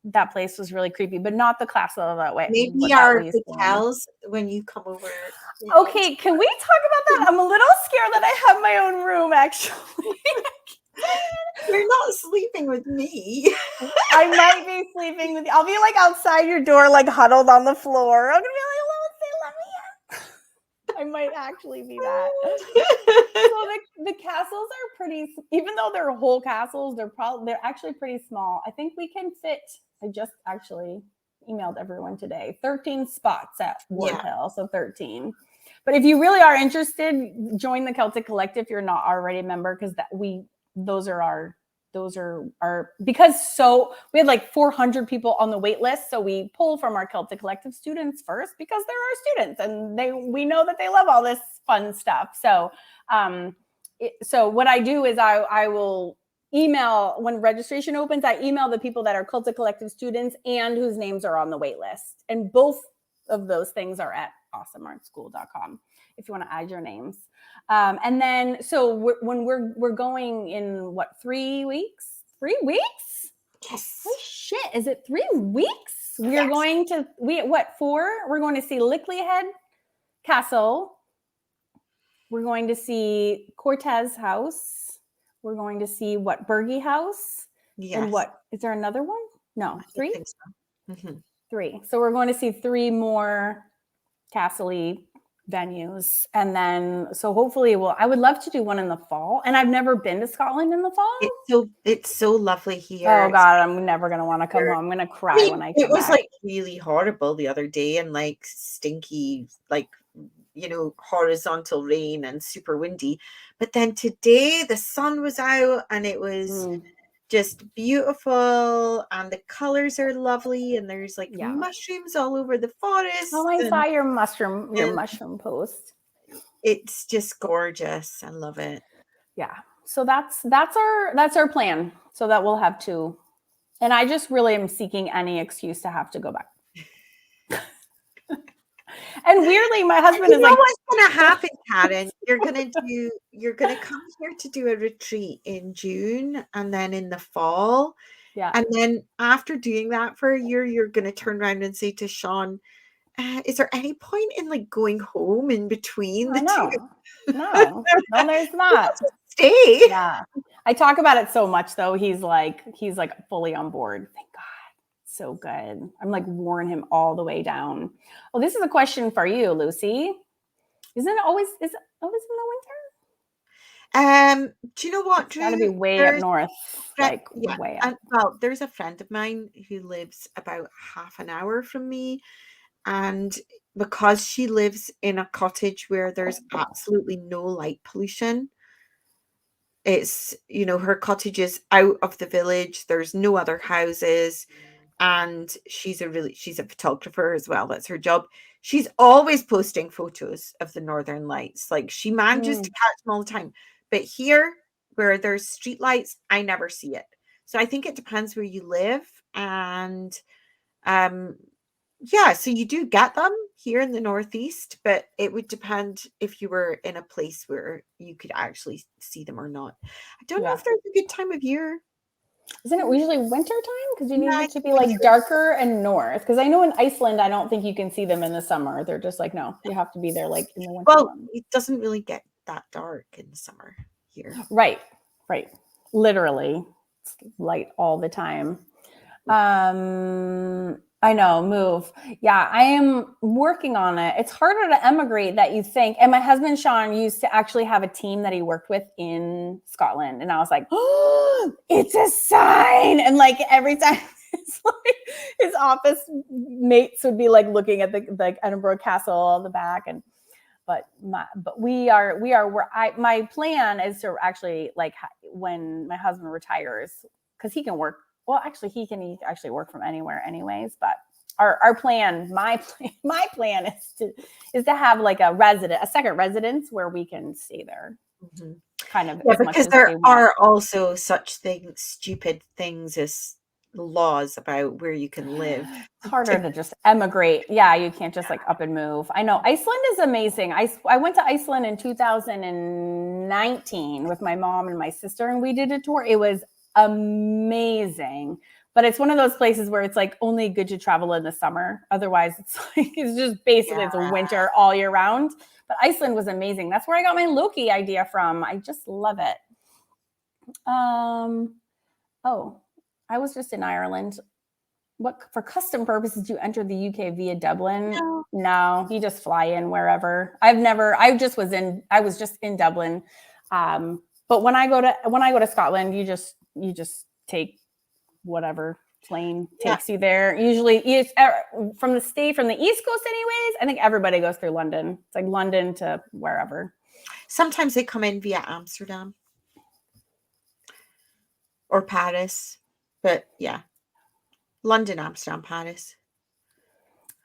[SPEAKER 1] That place was really creepy, but not the castle that way.
[SPEAKER 2] Maybe our hotels when you come over.
[SPEAKER 1] Okay, can we talk about that? I'm a little scared that I have my own room, actually.
[SPEAKER 2] You're not sleeping with me.
[SPEAKER 1] I might be sleeping with you. I'll be like outside your door, like huddled on the floor. I'm gonna be like, "Hello, let me in." I might actually be that. So the castles are pretty, even though they're whole castles, they're actually pretty small. I think we can fit. I just actually emailed everyone today. 13 spots at Ward Hill, so 13. But if you really are interested, join the Celtic Collective if you're not already a member, because those are our because we had like 400 people on the wait list. So we pull from our Celtic Collective students first because they're our students and we know that they love all this fun stuff. So, so what I do is I will email when registration opens, I email the people that are Celtic Collective students and whose names are on the wait list. And both of those things are at awesomeartschool.com if you want to add your names. And then, so when we're going in 3 weeks? 3 weeks?
[SPEAKER 2] Yes.
[SPEAKER 1] Oh shit! Is it 3 weeks? We are going to 4? We're going to see Lickley Head Castle. We're going to see Cortez House. We're going to see Bergie House.
[SPEAKER 2] Yes.
[SPEAKER 1] And is there another one? No, 3.
[SPEAKER 2] I think so.
[SPEAKER 1] 3. So we're going to see 3 more castle-y venues, and then so hopefully I would love to do one in the fall, and I've never been to Scotland in the fall.
[SPEAKER 2] It's so lovely here.
[SPEAKER 1] Oh god, I'm never gonna want to come home. I'm gonna cry when I come
[SPEAKER 2] it was
[SPEAKER 1] back.
[SPEAKER 2] like really horrible the other day and like stinky, like horizontal rain and super windy, but then today the sun was out and it was just beautiful and the colors are lovely and there's like mushrooms all over the forest.
[SPEAKER 1] Oh, I saw your mushroom post.
[SPEAKER 2] It's just gorgeous. I love it.
[SPEAKER 1] Yeah. So that's our plan. So that we'll have 2. And I just really am seeking any excuse to have to go back. And weirdly, my husband is like,
[SPEAKER 2] what's gonna happen, Karen? You're gonna come here to do a retreat in June and then in the fall.
[SPEAKER 1] Yeah.
[SPEAKER 2] And then after doing that for a year, you're gonna turn around and say to Sean, is there any point in like going home in between the two?
[SPEAKER 1] No, there's not.
[SPEAKER 2] Stay.
[SPEAKER 1] Yeah. I talk about it so much though. He's like fully on board. Thank God. So good. I'm like wearing him all the way down. Well, this is a question for you, Lucy. Is it always in the
[SPEAKER 2] winter? Do you know what,
[SPEAKER 1] it's
[SPEAKER 2] Drew?
[SPEAKER 1] Gotta be way up north. Way up.
[SPEAKER 2] Well, there's a friend of mine who lives about half an hour from me. And because she lives in a cottage where there's absolutely no light pollution, it's, her cottage is out of the village. There's no other houses. And she's a photographer as well. That's her job. She's always posting photos of the northern lights. Like she manages to catch them all the time. But here where there's street lights, I never see it. So I think it depends where you live. And so you do get them here in the Northeast, but it would depend if you were in a place where you could actually see them or not. I don't know if there's a good time of year.
[SPEAKER 1] Isn't it usually winter time? Because you need it to be like darker and north. Because I know in Iceland, I don't think you can see them in the summer. They're just like, no, you have to be there like in the winter.
[SPEAKER 2] Well, it doesn't really get that dark in the summer here.
[SPEAKER 1] Right. Literally, it's light all the time. I know, move. Yeah, I am working on it. It's harder to emigrate that you think. And my husband, Sean, used to actually have a team that he worked with in Scotland. And I was like, oh, it's a sign. And like every time it's like his office mates would be like looking at the like Edinburgh Castle on the back. And but my plan is to actually like when my husband retires, because he can work. Well, actually, he can actually work from anywhere, anyways. But our plan, my plan is to have like a second residence where we can stay there, kind of.
[SPEAKER 2] Yeah,
[SPEAKER 1] as much
[SPEAKER 2] because
[SPEAKER 1] as
[SPEAKER 2] there
[SPEAKER 1] they want.
[SPEAKER 2] are also such stupid things as laws about where you can live.
[SPEAKER 1] It's harder to just emigrate. Yeah, you can't just like up and move. I know Iceland is amazing. I went to Iceland in 2019 with my mom and my sister, and we did a tour. It was amazing. But it's one of those places where it's like only good to travel in the summer. Otherwise, it's like it's just basically it's a winter all year round. But Iceland was amazing. That's where I got my Loki idea from. I just love it. Oh, I was just in Ireland. What for custom purposes do you enter the UK via Dublin? No, you just fly in wherever. I was just in Dublin. But when I go to Scotland, you just take whatever plane takes you there. Usually it's from the East Coast anyways. I think everybody goes through London. It's like London to wherever.
[SPEAKER 2] Sometimes they come in via Amsterdam or Paris. But yeah. London, Amsterdam, Paris.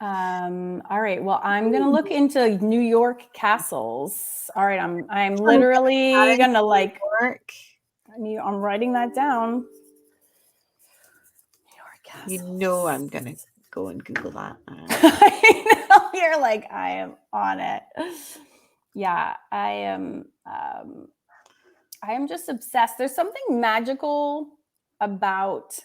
[SPEAKER 1] All right. Well, I'm gonna look into New York castles. All right. I'm literally gonna like work. I'm writing that down. New York castles.
[SPEAKER 2] You know I'm gonna go and Google that.
[SPEAKER 1] I know you're like I am on it. Yeah, I am. I am just obsessed. There's something magical about.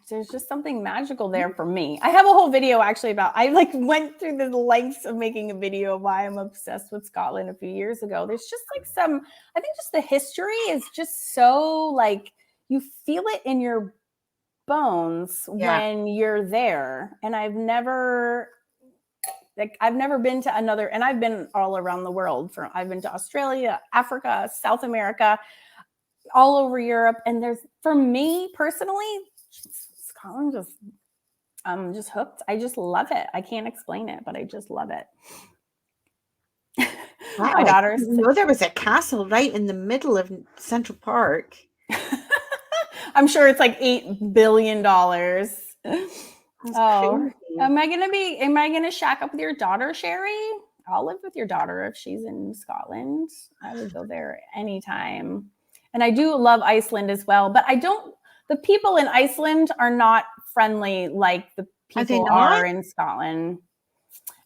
[SPEAKER 1] There's just something magical there for me. I have a whole video actually about, I like went through the lengths of making a video of why I'm obsessed with Scotland a few years ago. There's just like I think just the history is just so like, you feel it in your bones when you're there. And I've never been to another, and I've been all around the world. I've been to Australia, Africa, South America, all over Europe. And for me personally, Scotland I'm just hooked. I just love it. I can't explain it, but I just love it.
[SPEAKER 2] Wow,
[SPEAKER 1] my daughter's.
[SPEAKER 2] I didn't know there was a castle right in the middle of Central Park.
[SPEAKER 1] I'm sure it's like $8 billion.
[SPEAKER 2] That's crazy.
[SPEAKER 1] Am I gonna shack up with your daughter, Sherry? I'll live with your daughter if she's in Scotland. I would go there anytime. And I do love Iceland as well, but the people in Iceland are not friendly like the people are in Scotland.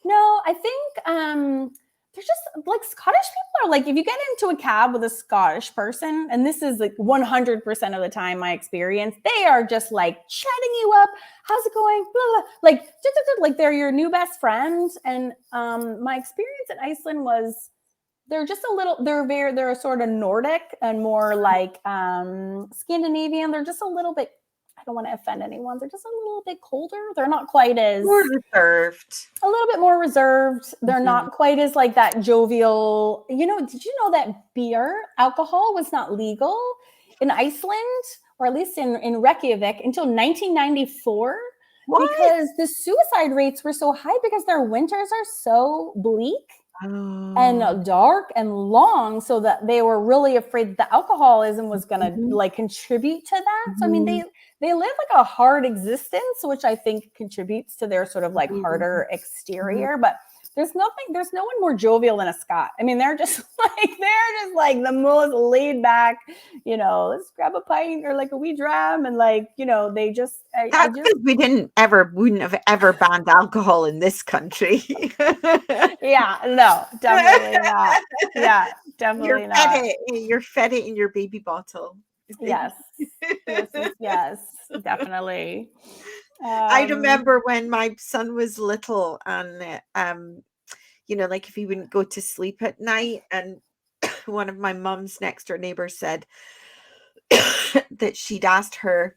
[SPEAKER 1] No, I think they're just like Scottish people are like, if you get into a cab with a Scottish person, and this is like 100% of the time my experience, they are just like chatting you up. How's it going? Blah, blah. Like they're your new best friend. And my experience in Iceland was they're a sort of Nordic and more like Scandinavian. They're just a little bit, I don't want to offend anyone. They're just a little bit colder. They're not quite as
[SPEAKER 2] more reserved.
[SPEAKER 1] A little bit more reserved. They're not quite as like that jovial. Did you know that alcohol was not legal in Iceland, or at least in Reykjavik until 1994? What? Because the suicide rates were so high because their winters are so bleak. And dark and long, so that they were really afraid the alcoholism was going to like contribute to that. So I mean, they live like a hard existence, which I think contributes to their sort of like harder exterior. But there's no one more jovial than a Scot. I mean, they're just like the most laid back, let's grab a pint or like a wee dram, and like, they just.
[SPEAKER 2] That's because we wouldn't have ever banned alcohol in this country.
[SPEAKER 1] Yeah, no, definitely not. Yeah, definitely not.
[SPEAKER 2] You're fed it in your baby bottle.
[SPEAKER 1] Yes, definitely.
[SPEAKER 2] I remember when my son was little, and like if he wouldn't go to sleep at night, and one of my mum's next door neighbors said that she'd asked her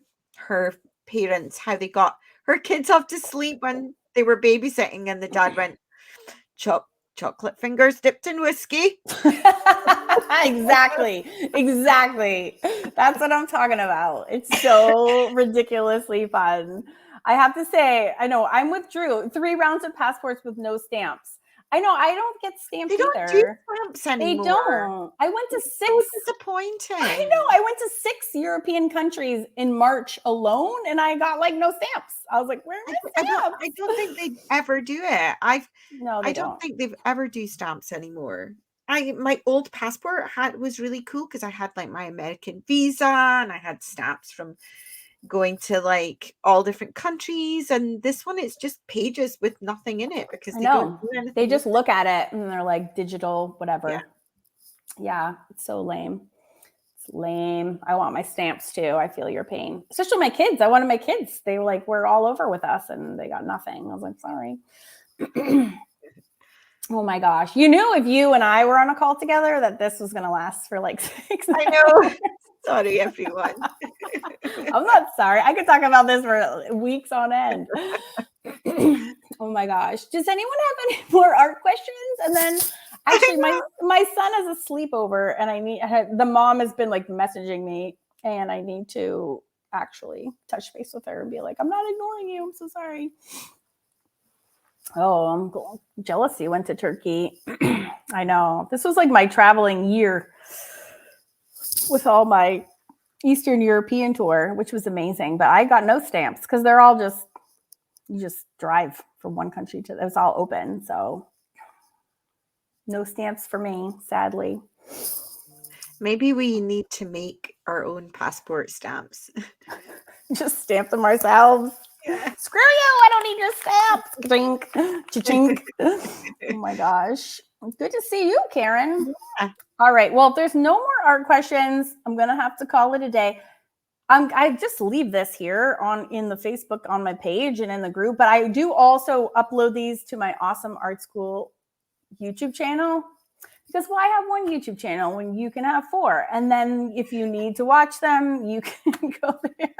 [SPEAKER 2] parents how they got her kids off to sleep when they were babysitting, and the dad went, chocolate fingers dipped in whiskey.
[SPEAKER 1] Exactly. That's what I'm talking about. It's so ridiculously fun. I have to say, I know I'm with Drew. 3 rounds of passports with no stamps. I know I don't get stamped
[SPEAKER 2] They don't do
[SPEAKER 1] either.
[SPEAKER 2] stamps
[SPEAKER 1] They
[SPEAKER 2] anymore.
[SPEAKER 1] don't. I went to 6.
[SPEAKER 2] So disappointing.
[SPEAKER 1] I know. I went to 6 European countries in March alone, and I got like no stamps. I was like, "Where are my stamps?"
[SPEAKER 2] I don't think they ever do it.
[SPEAKER 1] No, they
[SPEAKER 2] I don't think they've ever do stamps anymore. My old passport was really cool because I had like my American visa and I had stamps from going to like all different countries, and this one is just pages with nothing in it because they don't do anything.
[SPEAKER 1] They just look at it and they're like digital, whatever. Yeah, it's so lame. It's lame. I want my stamps too. I feel your pain, especially my kids. I wanted my kids. They were all over with us and they got nothing. I was like, sorry. Oh my gosh. You knew if you and I were on a call together that this was going to last for like 6 hours.
[SPEAKER 2] I know. Sorry, everyone.
[SPEAKER 1] I'm not sorry. I could talk about this for weeks on end. Oh my gosh. Does anyone have any more art questions? And then actually my son has a sleepover and the mom has been like messaging me and I need to actually touch base with her and be like, I'm not ignoring you. I'm so sorry. Oh, I'm jealous you went to Turkey. I know. This was like my traveling year with all my Eastern European tour, which was amazing. But I got no stamps because they're all you just drive from one country to, it was all open. So no stamps for me, sadly.
[SPEAKER 2] Maybe we need to make our own passport stamps.
[SPEAKER 1] Just stamp them ourselves. Yeah. Screw you, I don't need your stamps. Drink, cha-chink. Oh my gosh. Good to see you, Karen. Yeah. All right. Well, if there's no more art questions, I'm going to have to call it a day. I just leave this here in the Facebook on my page and in the group, but I do also upload these to my Awesome Art School YouTube channel because why have one YouTube channel when you can have 4? And then if you need to watch them, you can go there.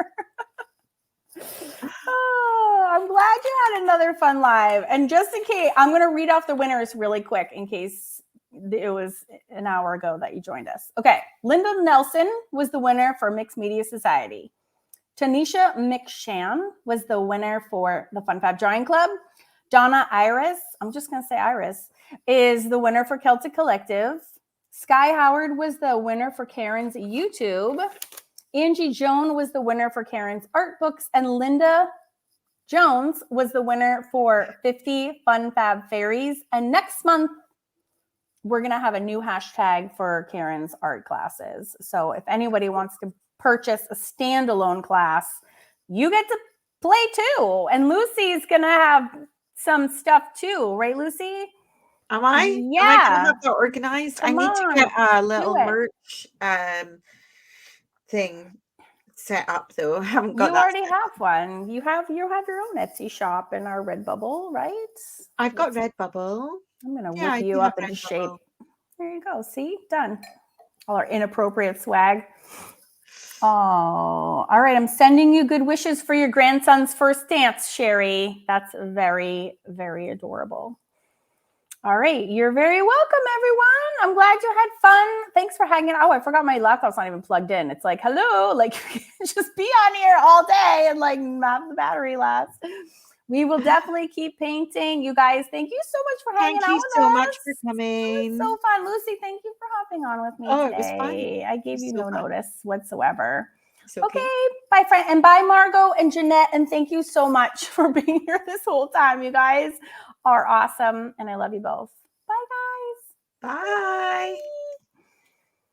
[SPEAKER 1] Oh, I'm glad you had another fun live. And just in case, I'm going to read off the winners really quick in case it was an hour ago that you joined us. Okay. Linda Nelson was the winner for Mixed Media Society. Tanisha Mcshan was the winner for the Fun Fab Drawing Club. Donna Iris, I'm just going to say Iris, is the winner for Celtic Collective. Sky Howard was the winner for Karen's YouTube. Angie Joan was the winner for Karen's Art Books, and Linda Jones was the winner for 50 Fun Fab Fairies. And next month, we're going to have a new hashtag for Karen's art classes. So if anybody wants to purchase a standalone class, you get to play too. And Lucy's going to have some stuff too, right, Lucy?
[SPEAKER 2] Am I?
[SPEAKER 1] Yeah.
[SPEAKER 2] Am I going to have that organized? I need to get a little merch thing set up though. I haven't got
[SPEAKER 1] that. You already have one. You have your own Etsy shop in our Redbubble, right?
[SPEAKER 2] I've got Redbubble.
[SPEAKER 1] I'm gonna whip you up into shape. There you go. See, done. All our inappropriate swag. Oh, all right. I'm sending you good wishes for your grandson's first dance, Sherry. That's very, very adorable. All right. You're very welcome, everyone. I'm glad you had fun. Thanks for hanging out. Oh, I forgot my laptop's not even plugged in. It's like, hello, like just be on here all day and like not the battery last. We will definitely keep painting. You guys, thank you so much for hanging out with us.
[SPEAKER 2] Thank you so much for coming.
[SPEAKER 1] It was so fun. Lucy, thank you for hopping on with me today. It was fun. I gave you no notice whatsoever. Okay. Bye, friend. And bye, Margot and Jeanette. And thank you so much for being here this whole time. You guys are awesome. And I love you both. Bye, guys.
[SPEAKER 2] Bye.